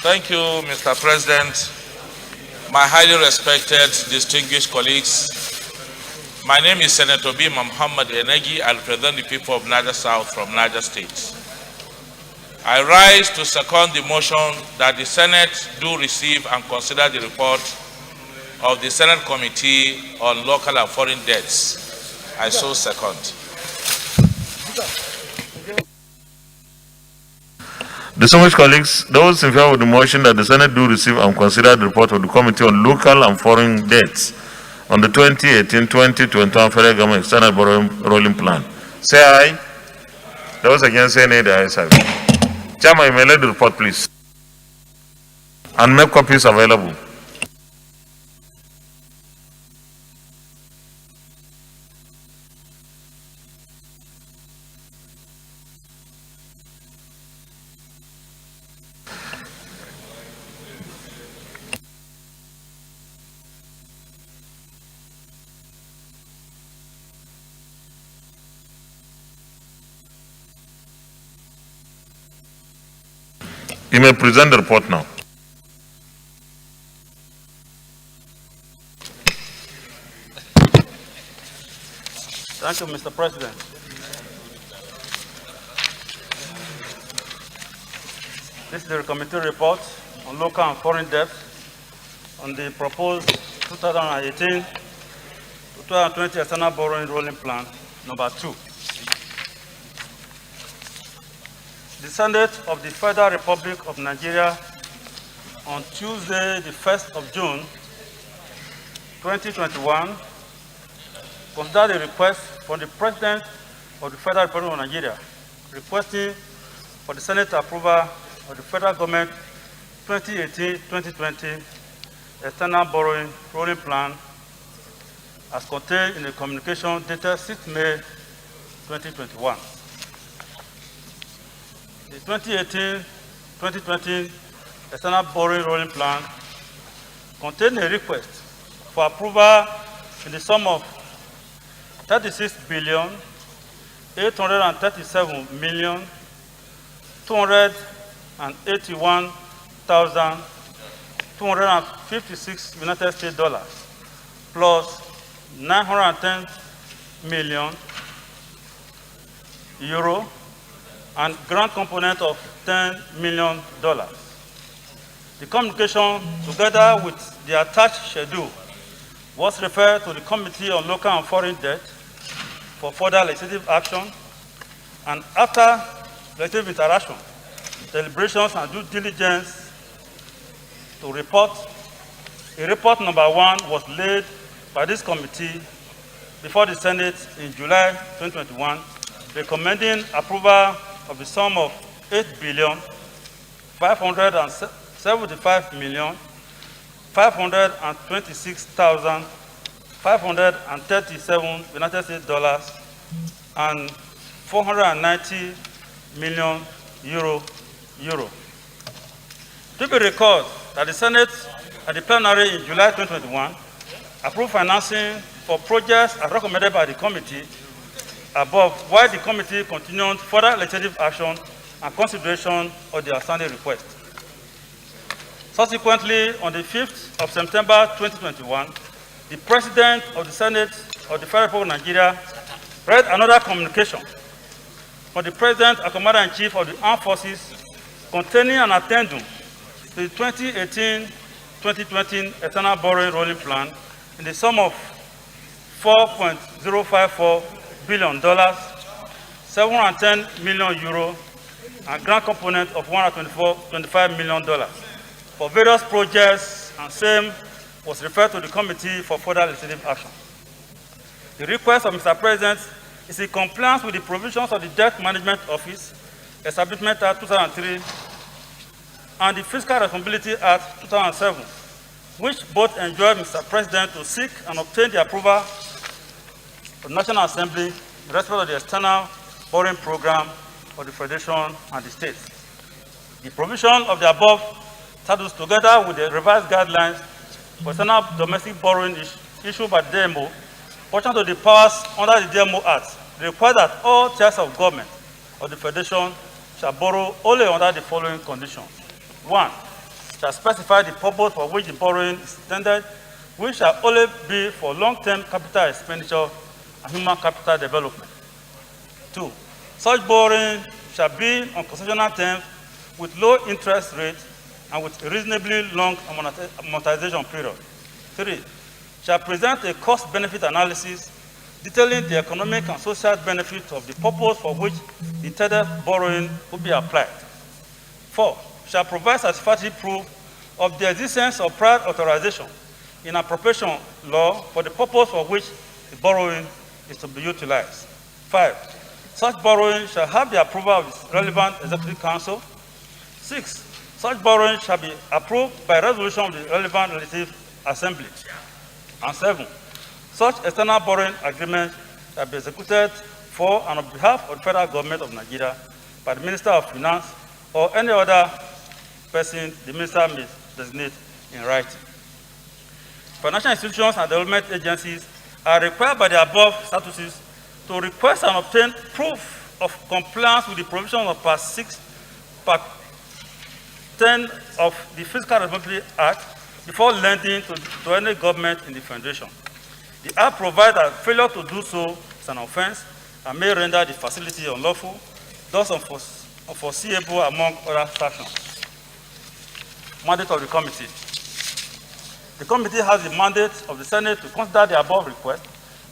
Thank you, Mr. President. My highly respected, distinguished colleagues, my name is Senator Bima Mohamed Enagi. I represent the people of Niger South from Niger State. I rise to second the motion that the Senate do receive and consider the report of the Senate Committee on Local and Foreign Debts. I so second. Distinguished colleagues, those in favor of the motion that the Senate do receive and consider the report of the Committee on Local and Foreign Debts on the 2018-2021 Federal Government External Borrowing Rolling Plan, say aye. Those against say nay, the ayes have it. Chairman, you may let the report, please, and make copies available. You may present the report now. Thank you, Mr. President. This is the committee report on local and foreign debt on the proposed 2018-2020 external borrowing rolling plan number 2. The Senate of the Federal Republic of Nigeria on Tuesday, the 1st of June, 2021, considered a request from the President of the Federal Republic of Nigeria requesting for the Senate approval of the Federal Government 2018-2020 external borrowing rolling plan as contained in the communication dated 6 May 2021. The 2018-2020 external borrowing rolling plan contained a request for approval in the sum of 36,837,281,256 United States dollars plus 910 million euro and grant component of $10 million. The communication, together with the attached schedule, was referred to the Committee on Local and Foreign Debt for further legislative action, and after legislative interaction, deliberations and due diligence to report, a report number 1 was laid by this committee before the Senate in July 2021, recommending approval of the sum of 8,575,526,537 United States dollars and 490 million euro. To be recalled that the Senate at the plenary in July 2021 approved financing for projects as recommended by the committee above, while the committee continued further legislative action and consideration of the outstanding request. Subsequently, on the 5th of September 2021, the President of the Senate of the Federal Republic of Nigeria read another communication from the President and Commander-in-Chief of the Armed Forces containing an addendum to the 2018-2020 external borrowing rolling plan in the sum of $4.054 billion, 710 million euro, and grant component of $125 million for various projects, and same was referred to the committee for further legislative action. The request of Mr. President is in compliance with the provisions of the Debt Management Office, Establishment Act 2003, and the Fiscal Responsibility Act 2007, which both enjoined Mr. President to seek and obtain the approval of the National Assembly in respect of the external borrowing program for the Federation and the states. The provision of the above titles, together with the revised guidelines for external domestic borrowing issued by the DMO, pursuant to the powers under the DMO Act, require that all tiers of government of the Federation shall borrow only under the following conditions. 1, shall specify the purpose for which the borrowing is intended, which shall only be for long-term capital expenditure and human capital development. 2, such borrowing shall be on concessional terms with low interest rate and with a reasonably long amortization period. 3, shall present a cost-benefit analysis detailing the economic and social benefits of the purpose for which the intended borrowing will be applied. 4, shall provide satisfactory proof of the existence of prior authorization in appropriation law for the purpose for which the borrowing is to be utilized. 5, such borrowing shall have the approval of the relevant Executive Council. 6, such borrowing shall be approved by resolution of the relevant Legislative Assembly. And 7, such external borrowing agreement shall be executed for and on behalf of the Federal Government of Nigeria by the Minister of Finance or any other person the Minister may designate in writing. Financial institutions and development agencies are required by the above statutes to request and obtain proof of compliance with the provisions of Part 6, Part 10 of the Fiscal Responsibility Act before lending to any government in the Federation. The Act provides that failure to do so is an offense and may render the facility unlawful, thus unforeseeable among other sanctions. Mandate of the committee. The committee has the mandate of the Senate to consider the above request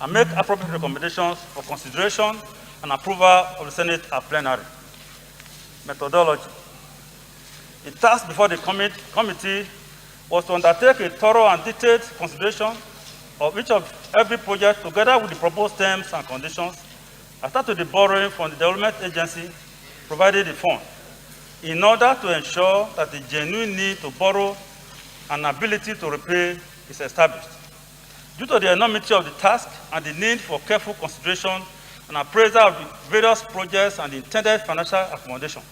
and make appropriate recommendations for consideration and approval of the Senate at plenary. Methodology. The task before the committee was to undertake a thorough and detailed consideration of every project together with the proposed terms and conditions, attached to the borrowing from the development agency provided the fund, in order to ensure that the genuine need to borrow and ability to repay is established. Due to the enormity of the task and the need for careful consideration and appraisal of the various projects and the intended financial accommodation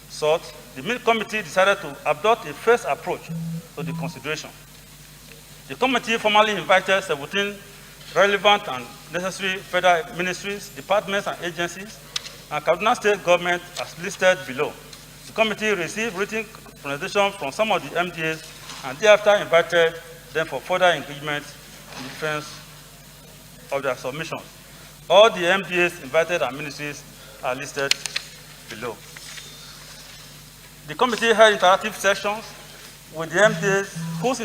sought, the committee decided to adopt a phased approach to the consideration. The committee formally invited 17 relevant and necessary federal ministries, departments, and agencies, and Kaduna State government as listed below. The committee received written presentation from some of the MDAs and thereafter invited them for further engagement in defense of their submissions. All the MDAs invited and ministries are listed below. The committee held interactive sessions with the MDAs whose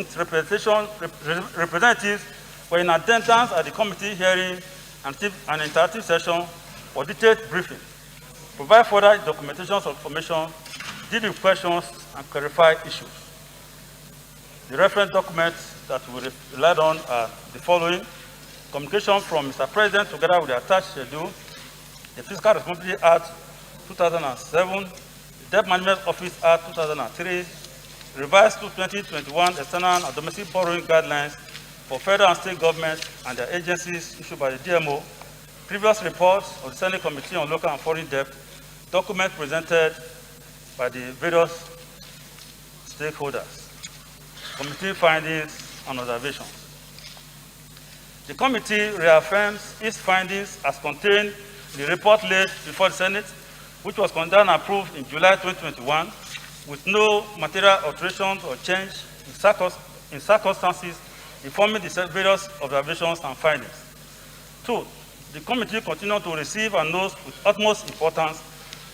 representatives were in attendance at the committee hearing and an interactive session for detailed briefing, provide further documentation of information, deal with questions, and clarify issues. The reference documents that we relied on are the following: communication from Mr. President together with the attached schedule, the Fiscal Responsibility Act 2007, the Debt Management Office Act 2003, revised to 2021 external and domestic borrowing guidelines for federal and state governments and their agencies issued by the DMO, previous reports of the Senate Committee on Local and Foreign Debt, documents presented by the various stakeholders, committee findings and observations. The committee reaffirms its findings as contained in the report laid before the Senate, which was considered and approved in July 2021, with no material alterations or change in circumstances informing the various observations and findings. 2, the committee continued to receive and note with utmost importance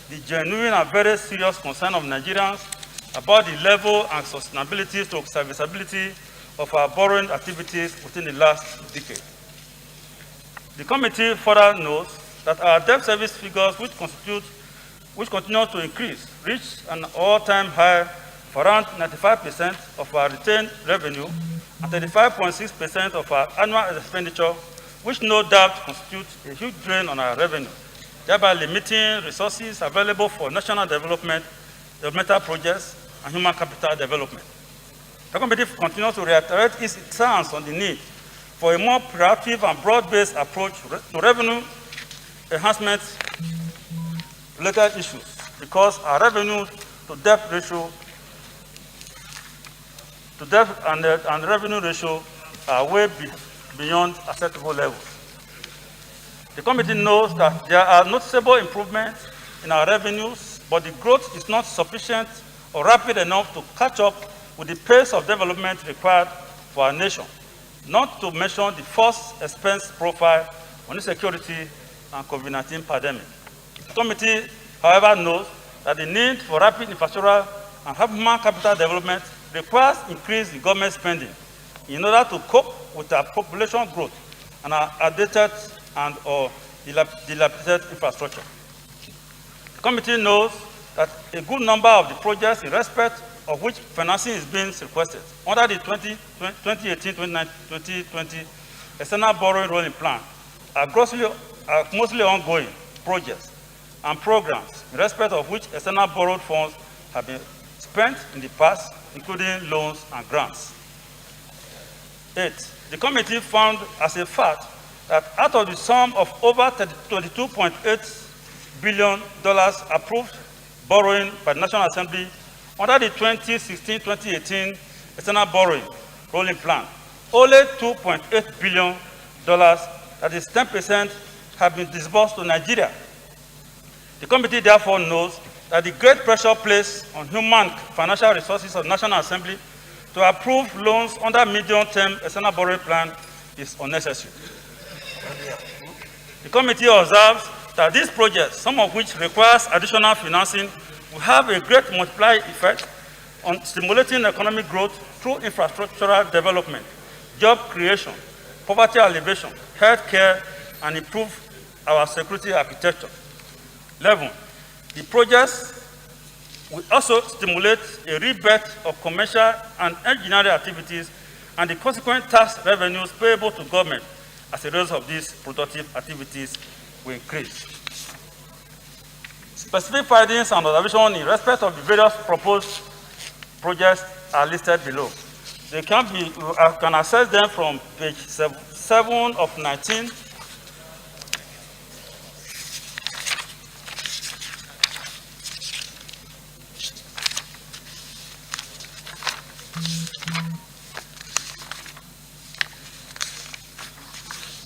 the genuine and very serious concern of Nigerians about the level and sustainability to serviceability of our borrowing activities within the last decade. The committee further notes that our debt service figures, which continue to increase, reached an all-time high of around 95% of our retained revenue and 35.6% of our annual expenditure, which no doubt constitutes a huge drain on our revenue, thereby limiting resources available for national development, developmental projects, and human capital development. The committee continues to reiterate its stance on the need for a more proactive and broad-based approach to revenue enhancement related issues, because our revenue to debt ratio and revenue ratio are way beyond acceptable levels. The committee knows that there are noticeable improvements in our revenues, but the growth is not sufficient or rapid enough to catch up with the pace of development required for our nation, not to mention the forced expense profile on insecurity and COVID-19 pandemic. The committee, however, knows that the need for rapid infrastructural and human capital development requires increase in government spending in order to cope with our population growth and our outdated and or dilapidated infrastructure. The committee knows that a good number of the projects in respect of which financing is being requested under the 2018-2020 external borrowing rolling plan are mostly ongoing projects and programs in respect of which external borrowed funds have been spent in the past, including loans and grants. 8. The committee found as a fact that out of the sum of over $22.8 billion approved borrowing by the National Assembly under the 2016-2018 external borrowing rolling plan, only $2.8 billion, that is 10%, have been disbursed to Nigeria. The committee therefore knows that the great pressure placed on human financial resources of the National Assembly to approve loans under medium-term external borrowing plan is unnecessary. The committee observes that these projects, some of which requires additional financing, will have a great multiplier effect on stimulating economic growth through infrastructural development, job creation, poverty alleviation, health care, and improve our security architecture. 11. The projects will also stimulate a rebirth of commercial and engineering activities and the consequent tax revenues payable to government as a result of these productive activities will increase. Specific findings and observations in respect of the various proposed projects are listed below. They can access them from page 7 of 19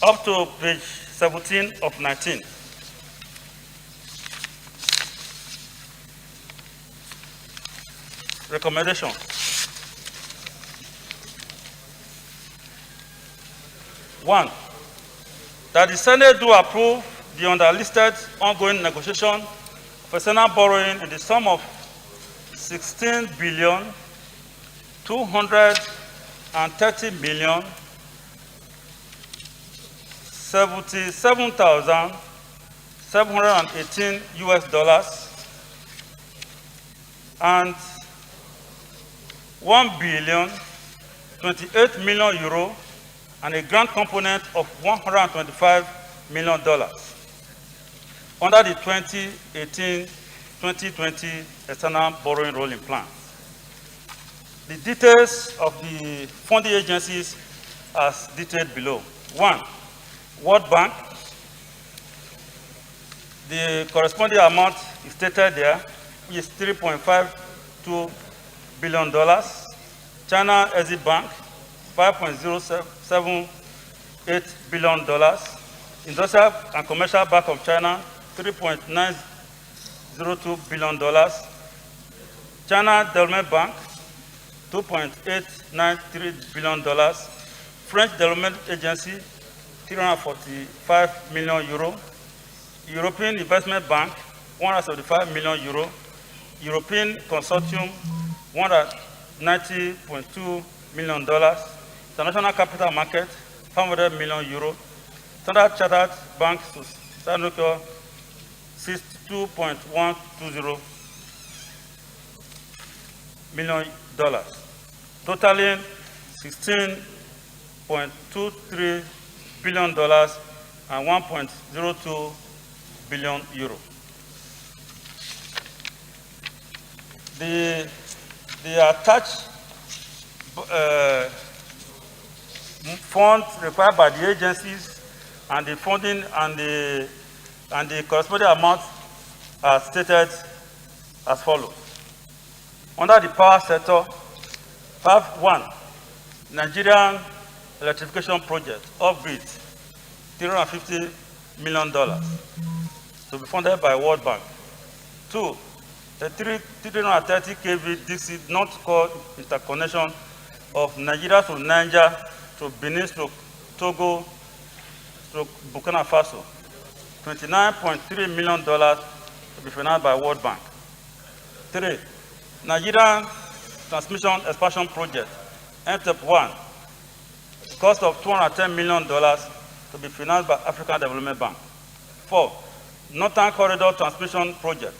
up to page 17 of 19. Recommendation. One, that the Senate do approve the underlisted ongoing negotiation for external borrowing in the sum of $16,230,077,718 US and €1,028,000,000 and a grant component of $125 million under the 2018-2020 external borrowing rolling plan. The details of the funding agencies as detailed below. 1, World Bank. The corresponding amount is stated there, which is $3.52 billion. China Exim Bank, $5.078 billion. Industrial and Commercial Bank of China, $3.902 billion. China Development Bank, $2.893 billion. French Development Agency, €345 million. European Investment Bank, €175 million. European Consortium, $190.2 million. International capital market, 500 million euro. Standard Chartered Bank to Sanoco, $62.120 million, totaling $16.23 billion and 1.02 billion euro. The attached funds required by the agencies and the funding and the corresponding amounts are stated as follows. Under the power sector, 1, Nigerian electrification project, off-grid, $350 million to be funded by World Bank. 2, the 330 kV Dixie North-Core interconnection of Nigeria to Niger to Benin to Togo to Burkina Faso, $29.3 million to be financed by World Bank. 3, Nigerian Transmission Expansion Project, NTEP 1, cost of $210 million to be financed by African Development Bank. 4, Northern Corridor Transmission Project,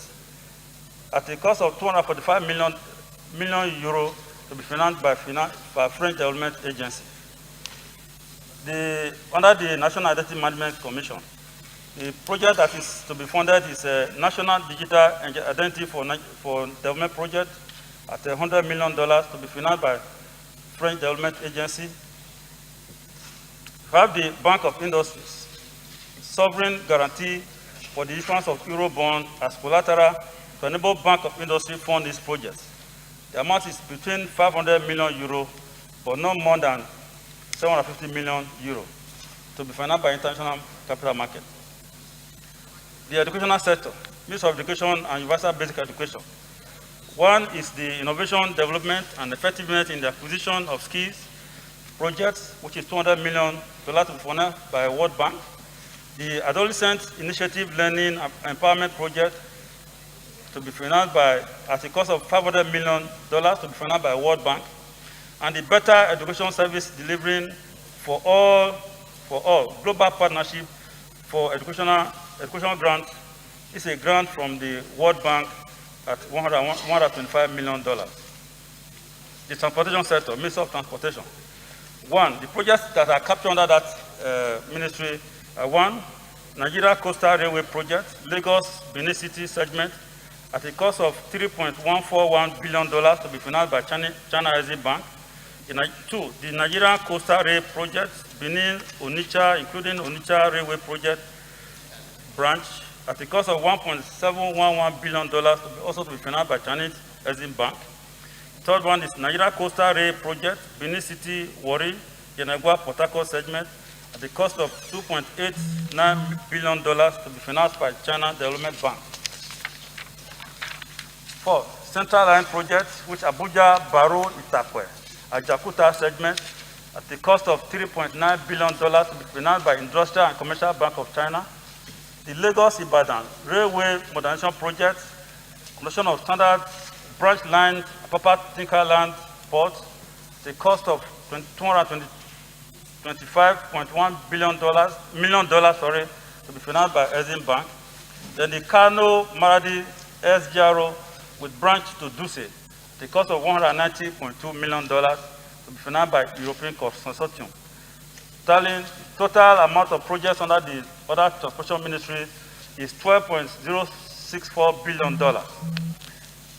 at a cost of 245 million euro to be financed by French Development Agency. Under the National Identity Management Commission, the project that is to be funded is a National Digital Identity for Development Project at $100 million to be financed by French Development Agency. We have the Bank of Industries, sovereign guarantee for the issuance of Eurobond as collateral to enable Bank of Industry fund these projects. The amount is between 500 million euro, but no more than 750 million euro to be financed by international capital market. The educational sector, Ministry of Education and Universal Basic Education. 1 is the innovation, development, and effectiveness in the acquisition of skills projects, which is $200 million to be funded by World Bank. The Adolescent Initiative Learning Empowerment Project to be financed by, at a cost of $500 million to be financed by World Bank. And the Better Education Service Delivering for all Global Partnership for Educational Grant is a grant from the World Bank at $125 million. The transportation sector, Ministry of Transportation. 1, the projects that are captured under that ministry are 1, Nigeria Coastal Railway Project, Lagos Benin City segment, at a cost of $3.141 billion to be financed by China Exim Bank. 2, the Nigerian Coastal Rail Project, Benin, Onitsha, including Onitsha Railway Project branch, at a cost of $1.711 billion also to be financed by Chinese Exim Bank. 3rd one is Nigeria Coastal Rail Project, Benin City, Warri, Yenagua, Port Harcourt segment, at the cost of $2.89 billion to be financed by China Development Bank. 4, Central Line Project, which Abuja, Baro, Itakwe, Ajakuta segment, at the cost of $3.9 billion to be financed by Industrial and Commercial Bank of China. The Lagos-Ibadan Railway Modernization Project, construction of standard branch line, Papa Tinkerland Port, the cost of $225.1 million to be financed by Exim Bank. Then the Kano Maradi SGRO with branch to Duse, the cost of $190.2 million to be financed by European Consortium. Total amount of projects under the other transportation ministry is $12.064 billion.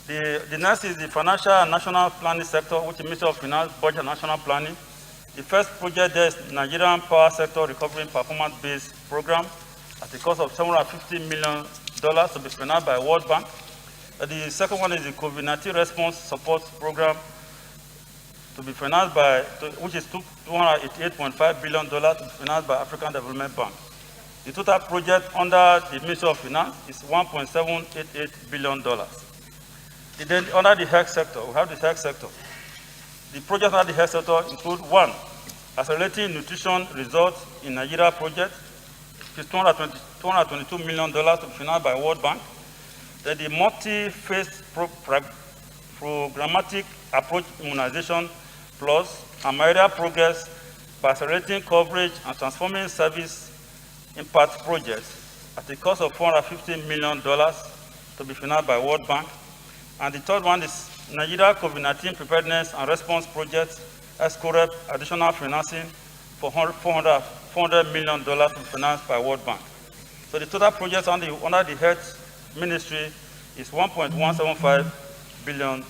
The next is the financial and national planning sector, which is Ministry of Finance, Budget and National Planning. The first project there is Nigerian Power Sector Recovery Performance-Based Program at the cost of $750 million to be financed by World Bank. The second one is the COVID-19 Response Support Program to be financed by, which is $288.5 billion to be financed by African Development Bank. The total project under the Ministry of Finance is $1.788 billion. Then under the health sector, we have the health sector. The projects under the health sector include 1, accelerating nutrition results in Nigeria project, which is $222 million to be financed by World Bank. Then the multi-phase programmatic approach immunization plus and malaria progress by accelerating coverage and transforming service impact projects at a cost of $450 million to be financed by World Bank. And the third one is Nigeria COVID-19 Preparedness and Response Project, ESCOREP, additional financing for $400 million to be financed by World Bank. So the total projects under the Health Ministry is $1.175 billion.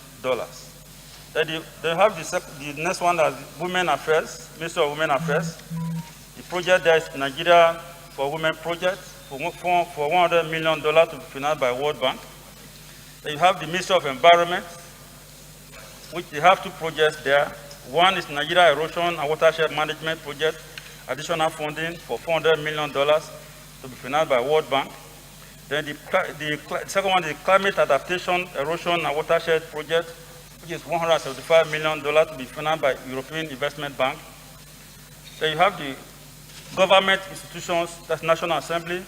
Then they have the next one as Women Affairs, Ministry of Women Affairs. The project there is Nigeria for Women Project for $100 million to be financed by World Bank. Then you have the Ministry of Environment, which they have two projects there. One is Nigeria Erosion and Watershed Management Project, additional funding for $400 million to be financed by World Bank. Then the second one is the Climate Adaptation, Erosion and Watershed Project, which is $175 million to be financed by European Investment Bank. Then you have the government institutions, that's National Assembly,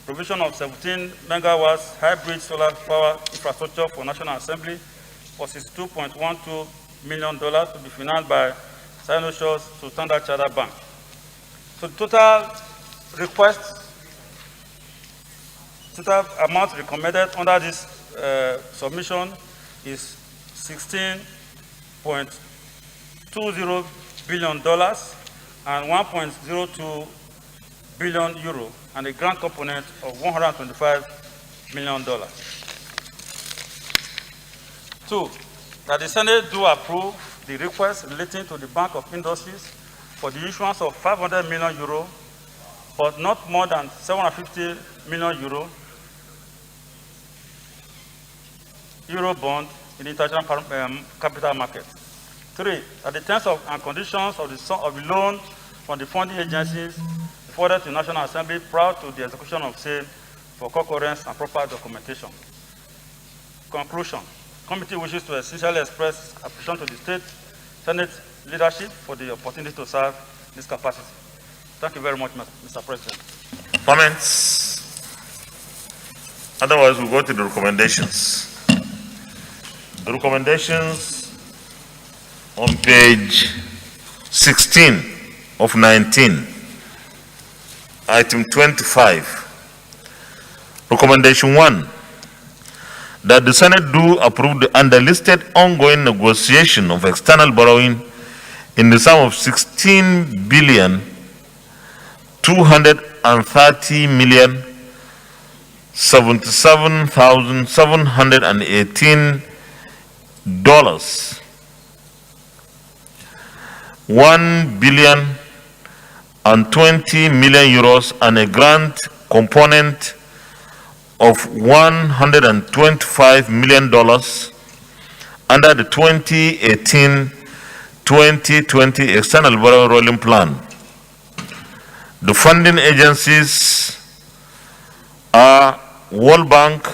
provision of 17 megawatts hybrid solar power infrastructure for National Assembly for $62.12 million to be financed by Signatories to Standard Chartered Bank. So the total request, total amount recommended under this submission is $16.20 billion and 1.02 billion euro, and a grant component of $125 million. Two, that the Senate do approve the request relating to the Bank of Industries for the issuance of 500 million euro, but not more than 750 million euro bond in the international capital market. Three, that the terms and conditions of the loan from the funding agencies forwarded to the National Assembly prior to the execution of sale for concurrence and proper documentation. Conclusion. Committee wishes to essentially express appreciation to the State Senate leadership for the opportunity to serve this capacity. Thank you very much, Mr. President. Comments? Otherwise, we'll go to the recommendations. The recommendations on page 16 of 19, item 25. Recommendation 1, that the Senate do approve the underlisted ongoing negotiation of external borrowing in the sum of 16,230,077,718 €1,020,000,000 and a grant component of $125 million under the 2018-2020 external borrowing rolling plan. The funding agencies are World Bank,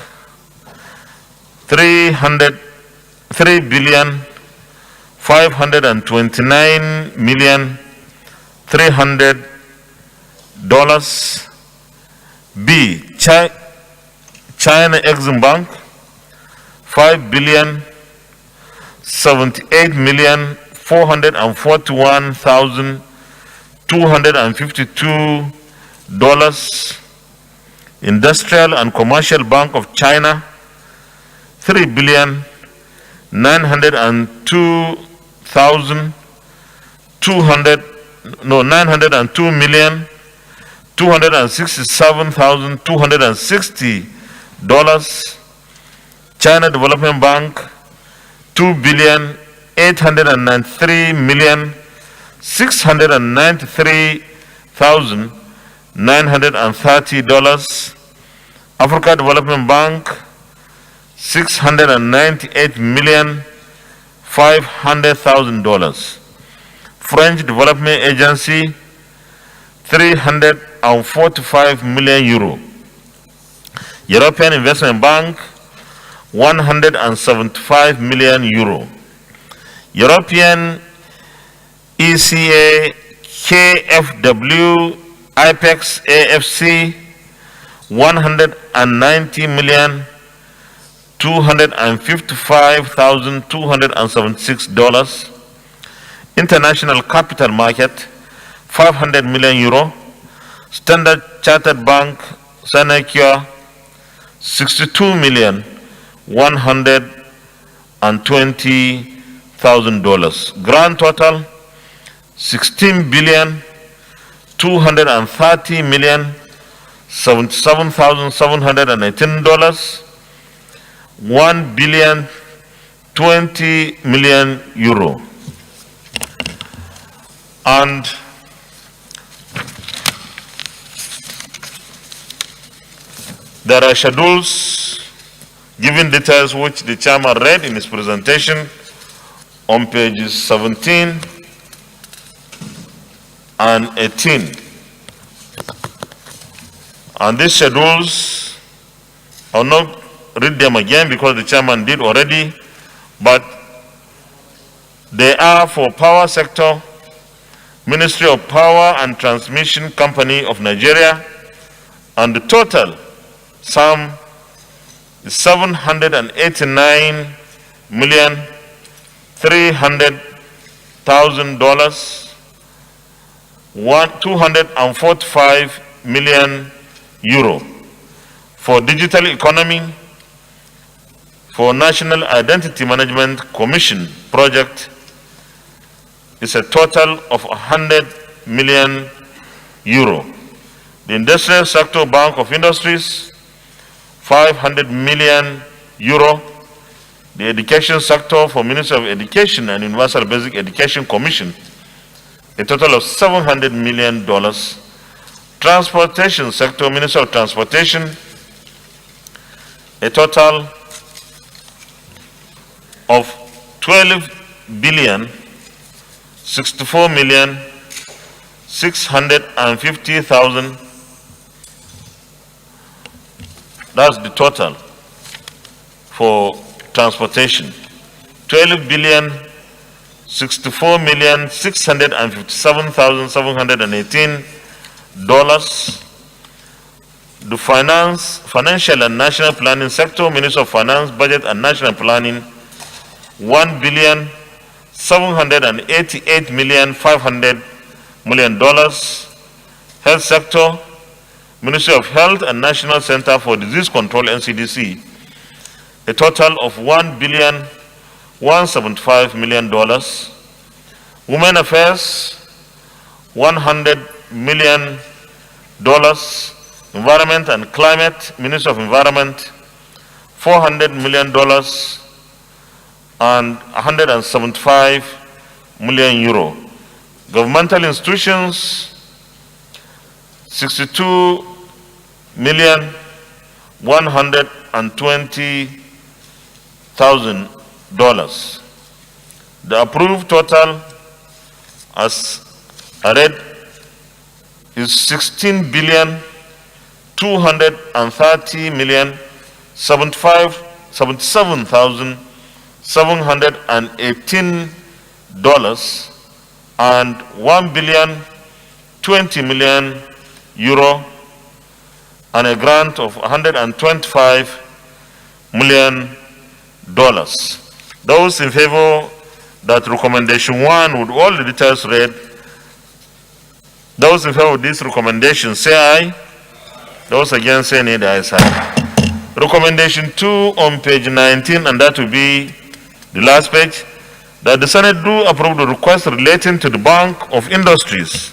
$300,529,300. B, China Exim Bank, $5,078,441,252. Industrial and Commercial Bank of China, $902,267,260. China Development Bank, $2,893,693,930. Africa Development Bank, $698,500,000. French Development Agency, €345 million. European Investment Bank, €175 million. European ECA, KFW, IPEX, AFC, $190 million. $255,276. International Capital Market, 500 million euro. Standard Chartered Bank, Senecure, $62,120,000. Grand total, $16,230,077,718. €1,020,000,000. And there are schedules giving details which the chairman read in his presentation on pages 17 and 18. And these schedules, I'll not read them again because the chairman did already, but they are for power sector, Ministry of Power and Transmission Company of Nigeria, and the total sum is $789,300,000, €245 million for digital economy, for National Identity Management Commission project is a total of €100 million. The Industrial Sector Bank of Industries, €500 million. The Education Sector for Ministry of Education and Universal Basic Education Commission, a total of $700 million. Transportation Sector, Ministry of Transportation, a total of $12,064,650,000. That's the total for transportation. $12,064,657,718. The Financial and National Planning Sector, Ministry of Finance, Budget and National Planning, $1,788,500,000. Health Sector, Ministry of Health and National Center for Disease Control, NCDC, a total of $1,175,000,000. Women Affairs, $100 million. Environment and Climate, Ministry of Environment, $400 million and €175 million. Governmental institutions, $62,120,000. The approved total, as I read, is $16,230,077,718 and €1,020,000,000 and a grant of $125 million. Those in favor that recommendation 1 with all the details read, those in favor of this recommendation say aye. Those against say nay. The ayes have it. Recommendation 2 on page 19, and that will be the last page, that the Senate do approve the request relating to the Bank of Industries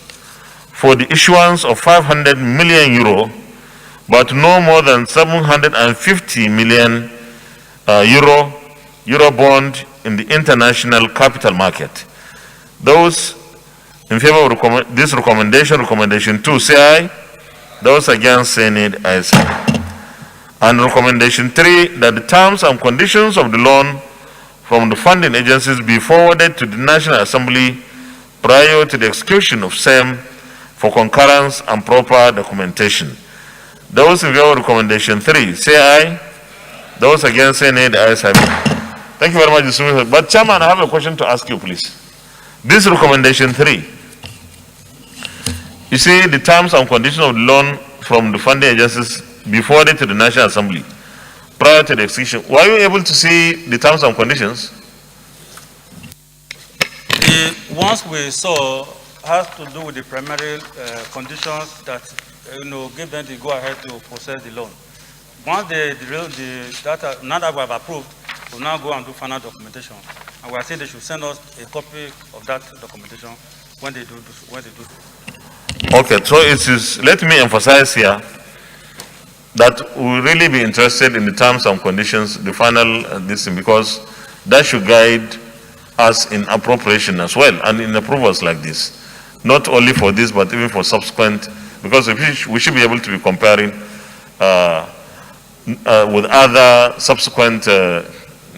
for the issuance of €500 million, but no more than €750 million euro bond in the international capital market. Those in favor of this recommendation, recommendation 2, say aye. Those against say nay. The ayes have it. And recommendation 3, that the terms and conditions of the loan from the funding agencies be forwarded to the National Assembly prior to the execution of same for concurrence and proper documentation. Those in favor of recommendation 3, say aye. Those against say nay. The ayes have it. Thank you very much, Mr. Minister. But Chairman, I have a question to ask you, please. This recommendation 3, you see the terms and conditions of the loan from the funding agencies be forwarded to the National Assembly prior to the execution. Were you able to see the terms and conditions? The ones we saw has to do with the primary conditions that give them the go-ahead to process the loan. Once the data, now that we have approved, we'll now go and do final documentation. And we are saying they should send us a copy of that documentation when they do. Okay, so it is, let me emphasize here that we will really be interested in the terms and conditions, the final this thing, because that should guide us in appropriation as well and in approvals like this. Not only for this, but even for subsequent, because we should be able to be comparing with other subsequent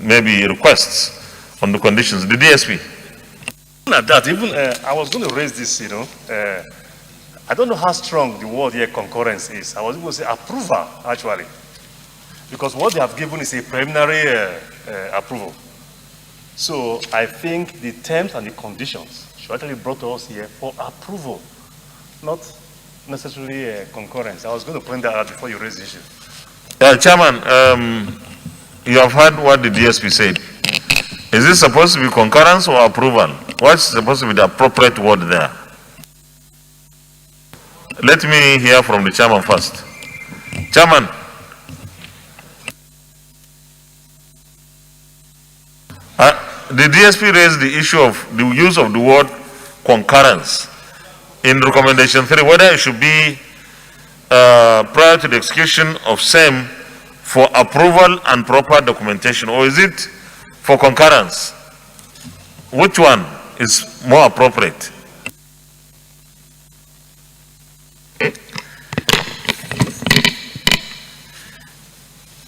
maybe requests on the conditions. The DSP. At that, even I was going to raise this, I don't know how strong the word here concurrence is. I was going to say approval, actually. Because what they have given is a preliminary approval. So I think the terms and the conditions should actually be brought to us here for approval, not necessarily concurrence. I was going to point that out before you raise the issue. Chairman, you have heard what the DSP said. Is this supposed to be concurrence or approval? What's supposed to be the appropriate word there? Let me hear from the chairman first. Chairman. The DSP raised the issue of the use of the word concurrence in recommendation 3, whether it should be prior to the execution of same for approval and proper documentation, or is it for concurrence? Which one is more appropriate?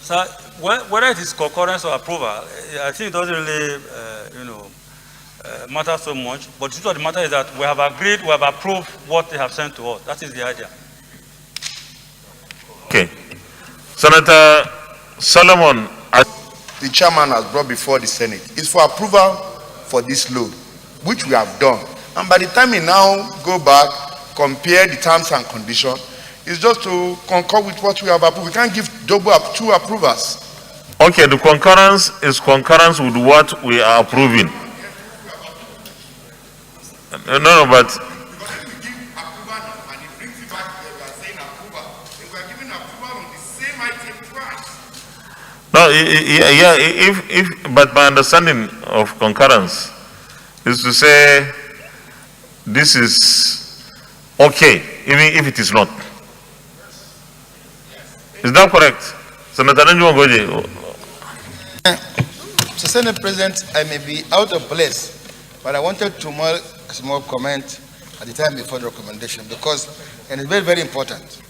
So whether it is concurrence or approval, I think it doesn't really, matter so much. But the truth of the matter is that we have agreed, we have approved what they have sent to us. That is the idea. Okay. Senator Solomon. The chairman has brought before the Senate is for approval for this loan, which we have done. And by the time we now go back, compare the terms and conditions, it's just to concur with what we have approved. We can't give two approvers. Okay, the concurrence is concurrence with what we are approving. No, but no, yeah, but my understanding of concurrence is to say this is okay, even if it is not. Is that correct? Senator Nenjuangoje. So, Senate President, I may be out of place, but I wanted to make a small comment at the time before the recommendation, because, and it's very, very important.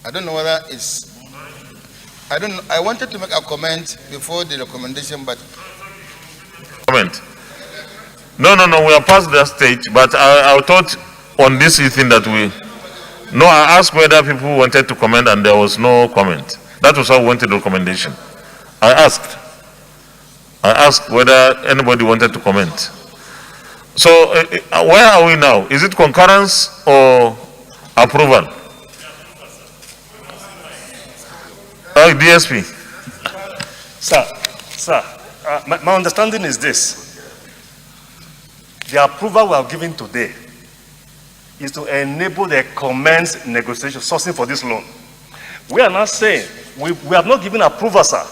I don't know whether it's, I wanted to make a comment before the recommendation, but. Comment. No, we are past that stage, but I thought on this thing that no, I asked whether people wanted to comment and there was no comment. That was how we wanted the recommendation. I asked whether anybody wanted to comment. So where are we now? Is it concurrence or approval? DSP. Sir, my understanding is this. The approval we are giving today is to enable the commence negotiation, sourcing for this loan. We are not saying, we have not given approval, sir,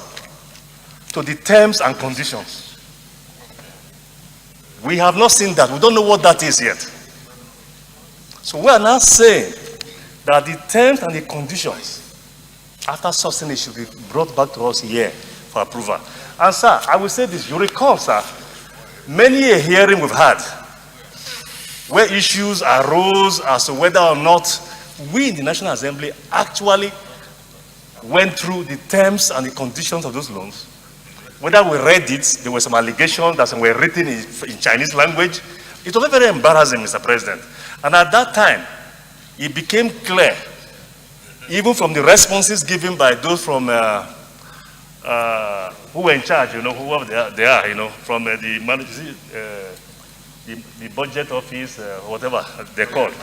to the terms and conditions. We have not seen that. We don't know what that is yet. So we are not saying that the terms and the conditions, after sourcing it, should be brought back to us here for approval. And sir, I will say this, you recall, sir, many a hearing we've had where issues arose as to whether or not we in the National Assembly actually went through the terms and the conditions of those loans. Whether we read it, there were some allegations that were written in Chinese language. It was very embarrassing, Mr. President. And at that time, it became clear, even from the responses given by those from who were in charge, whoever they are, from the budget office, whatever they're called.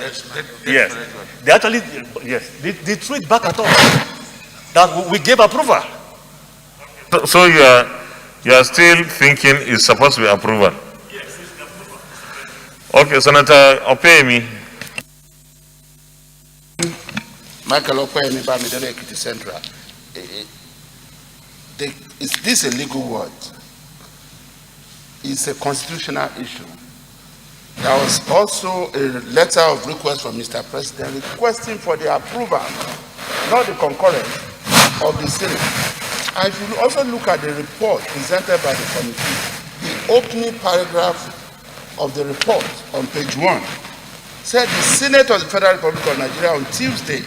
Yes. They actually, yes, they threw it back at us that we gave approval. So you are still thinking it's supposed to be approval? Yes, it's approval. Okay, Senator Opeyemi. Michael Opeyemi, Bamidele Ekiti Central. Is this a legal word? It's a constitutional issue. There was also a letter of request from Mr. President requesting for the approval, not the concurrence, of the Senate. And if you also look at the report presented by the committee, the opening paragraph of the report on page 1 said the Senate of the Federal Republic of Nigeria on Tuesday,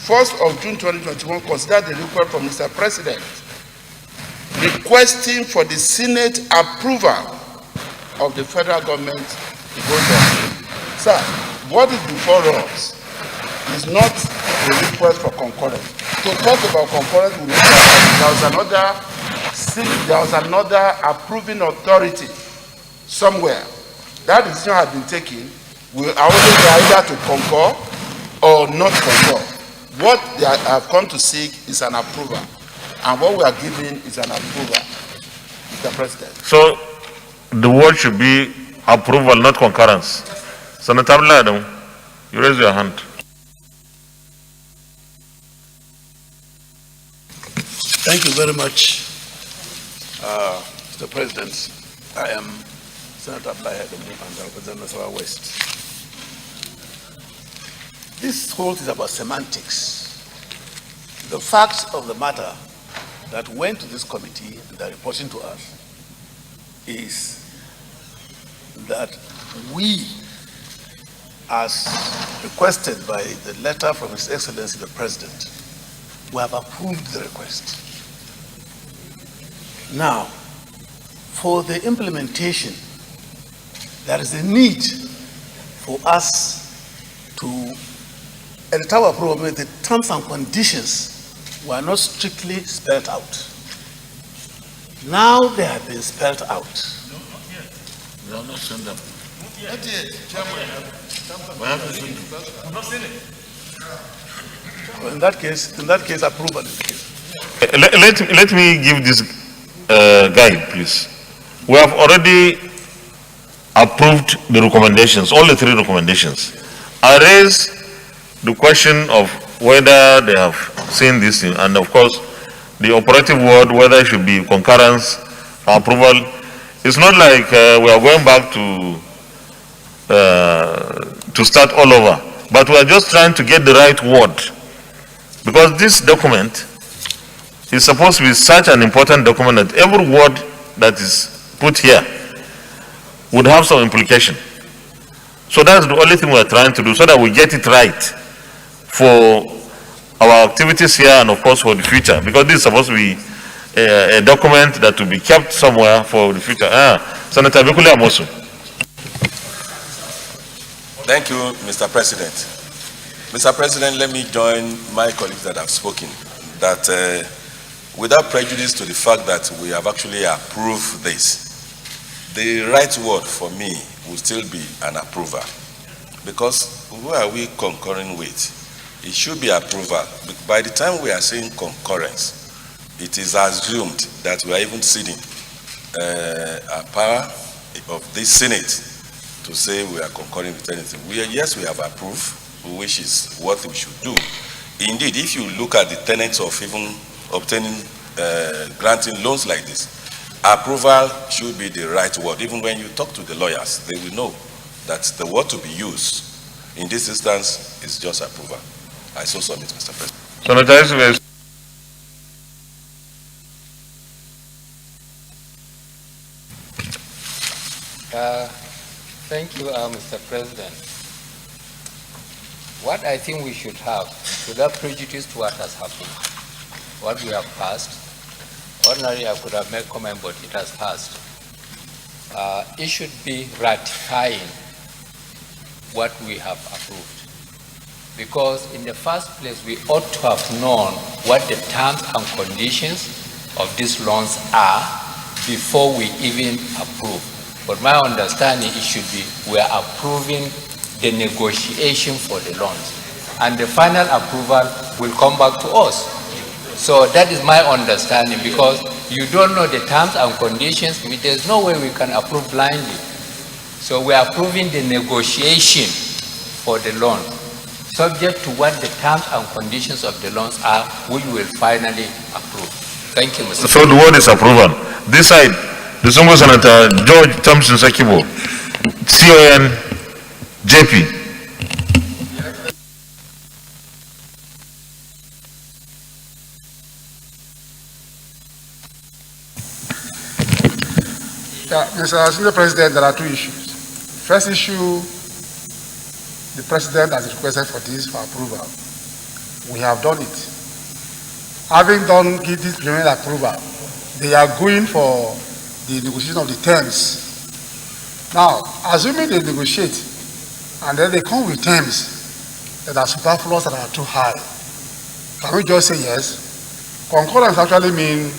1st of June 2021, considered the request from Mr. President requesting for the Senate approval of the federal government to go down. Sir, what is before us is not a request for concurrence. To talk about concurrence, we know that there was another approving authority somewhere. That decision has been taken. We are either to concur or not concur. What they have come to seek is an approval. And what we are giving is an approval, Mr. President. So the word should be approval, not concurrence. Senator Ladon, you raise your hand. Thank you very much, Mr. President. I am Senator Adamu and I represent Nasarawa West. This whole is about semantics. The facts of the matter that went to this committee and are reporting to us is that we, as requested by the letter from His Excellency the President, we have approved the request. Now, for the implementation, there is a need for us to, at the time of approval, the terms and conditions were not strictly spelled out. Now they have been spelled out. No, not yet. We have not sent them. Not yet. Not yet. We haven't seen them. We've not seen it. Well, in that case, approval is given. Let me give this guide, please. We have already approved the recommendations, all the 3 recommendations. I raise the question of whether they have seen this thing, and of course, the operative word, whether it should be concurrence or approval. It's not like we are going back to start all over, but we are just trying to get the right word, because this document is supposed to be such an important document that every word that is put here would have some implication. So that's the only thing we are trying to do, so that we get it right for our activities here and of course for the future, because this is supposed to be a document that will be kept somewhere for the future. Senator Bikule Amosu. Thank you, Mr. President. Mr. President, let me join my colleagues that have spoken, that without prejudice to the fact that we have actually approved this, the right word for me will still be an approval, because who are we concurring with? It should be approval. By the time we are saying concurrence, it is assumed that we are even ceding a power of this Senate to say we are concurring with anything. Yes, we have approved, which is what we should do. Indeed, if you look at the tenets of even obtaining, granting loans like this, approval should be the right word. Even when you talk to the lawyers, they will know that the word to be used in this instance is just approval. I so submit, Mr. President. Thank you, Mr. President. What I think we should have, without prejudice to what has happened, what we have passed, ordinarily I could have made comment, but it has passed. It should be ratifying what we have approved. Because in the first place, we ought to have known what the terms and conditions of these loans are before we even approve. But my understanding, it should be we are approving the negotiation for the loans. And the final approval will come back to us. So that is my understanding, because you don't know the terms and conditions. There's no way we can approve blindly. So we are approving the negotiation for the loan, subject to what the terms and conditions of the loans are, which we will finally approve. Thank you, Mr. So the word is approval. This side, the Songo Senator George Thompson Sakibo, CON, JP. Mr. Senior President, there are two issues. First issue, the President has requested for this for approval. We have done it. Having done this preliminary approval, they are going for the negotiation of the terms. Now, assuming they negotiate and then they come with terms that are superfluous and are too high, can we just say yes? Concurrence actually means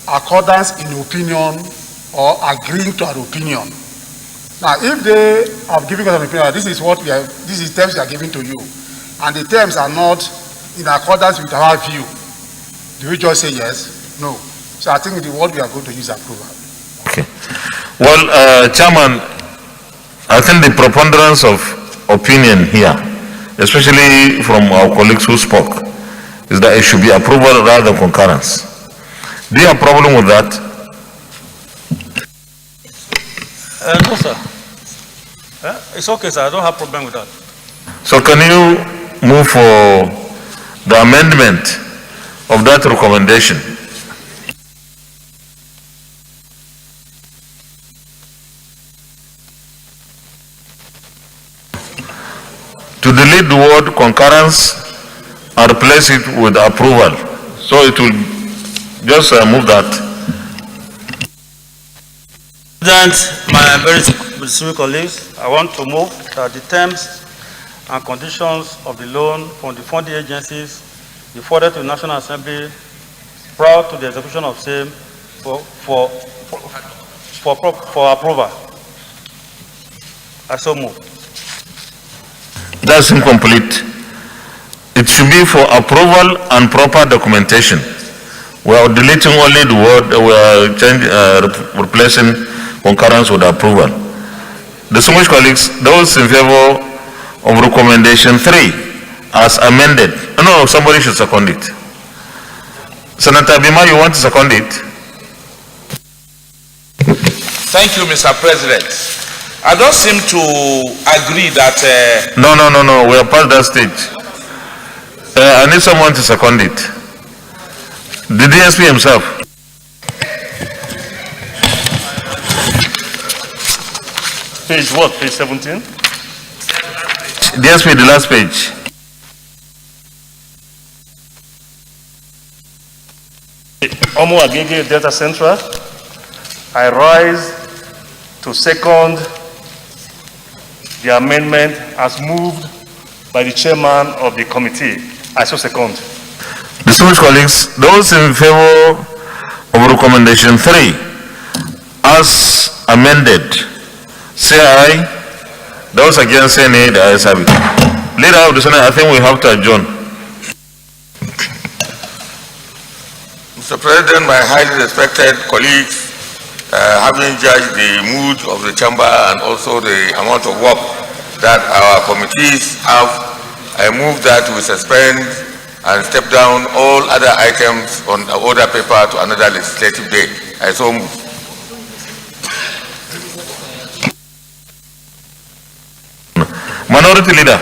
accordance in opinion or agreeing to an opinion. Now, if they have given us an opinion, this is what we are, this is terms we are giving to you, and the terms are not in accordance with our view, do we just say yes? No. So I think the word we are going to use approval. Okay. Well, Chairman, I think the preponderance of opinion here, especially from our colleagues who spoke, is that it should be approval rather than concurrence. Do you have a problem with that? No, sir. It's okay, sir. I don't have a problem with that. So can you move for the amendment of that recommendation? To delete the word concurrence and replace it with approval. So it will just move that. President, my very distinguished colleagues, I want to move that the terms and conditions of the loan from the funding agencies be forwarded to the National Assembly prior to the execution of same for approval. I so move. That's incomplete. It should be for approval and proper documentation. We are deleting only the word, we are replacing concurrence with approval. Distinguished colleagues, those in favor of recommendation 3 as amended. No, somebody should second it. Senator Bima, you want to second it? Thank you, Mr. President. I don't seem to agree that... No, we are past that stage. I need someone to second it. The DSP himself. Page what? Page 17? DSP, the last page. Omo Agege Delta Central, I rise to second the amendment as moved by the chairman of the committee. I so second. Distinguished colleagues, those in favor of recommendation 3 as amended, say aye. Those against say nay, the ayes have it. Leader of the Senate, I think we have to adjourn. Mr. President, my highly respected colleagues, having judged the mood of the chamber and also the amount of work that our committees have, I move that we suspend and step down all other items on the order paper to another legislative day. I so move. Minority Leader.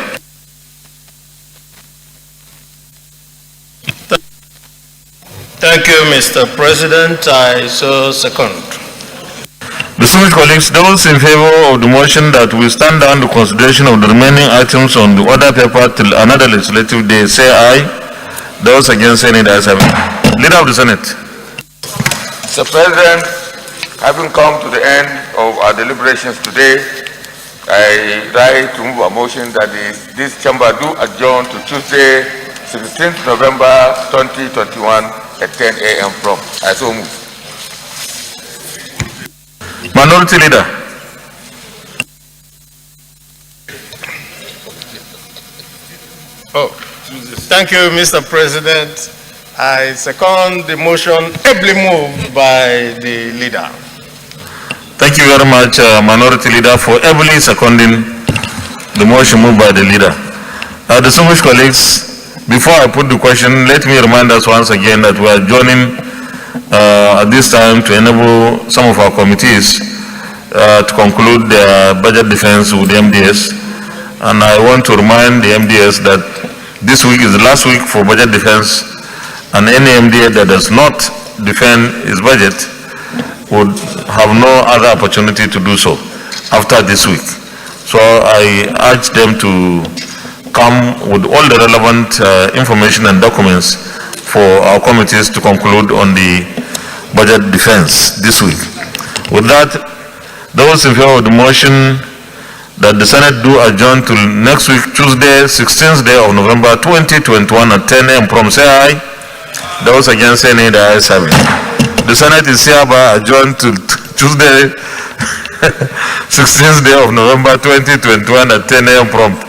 Thank you, Mr. President. I so second. Distinguished colleagues, those in favor of the motion that we stand down the consideration of the remaining items on the order paper till another legislative day, say aye. Those against say nay, the ayes have it. Leader of the Senate. Mr. President, having come to the end of our deliberations today, I rise to move a motion that this chamber do adjourn to Tuesday, 16th November 2021 at 10 a.m. from. I so move. Minority Leader. Oh, thank you, Mr. President. I second the motion ably moved by the leader. Thank you very much, Minority Leader, for ably seconding the motion moved by the leader. Distinguished colleagues, before I put the question, let me remind us once again that we are joining at this time to enable some of our committees to conclude their budget defense with the MDS. And I want to remind the MDS that this week is the last week for budget defense, and any MDA that does not defend his budget would have no other opportunity to do so after this week. So I urge them to come with all the relevant information and documents for our committees to conclude on the budget defense this week. With that, those in favor of the motion that the Senate do adjourn to next week, Tuesday, 16th day of November 2021 at 10 a.m. from say aye. Those against say nay, the ayes have it. The Senate is hereby adjourned to Tuesday, 16th day of November 2021 at 10 a.m. prompt.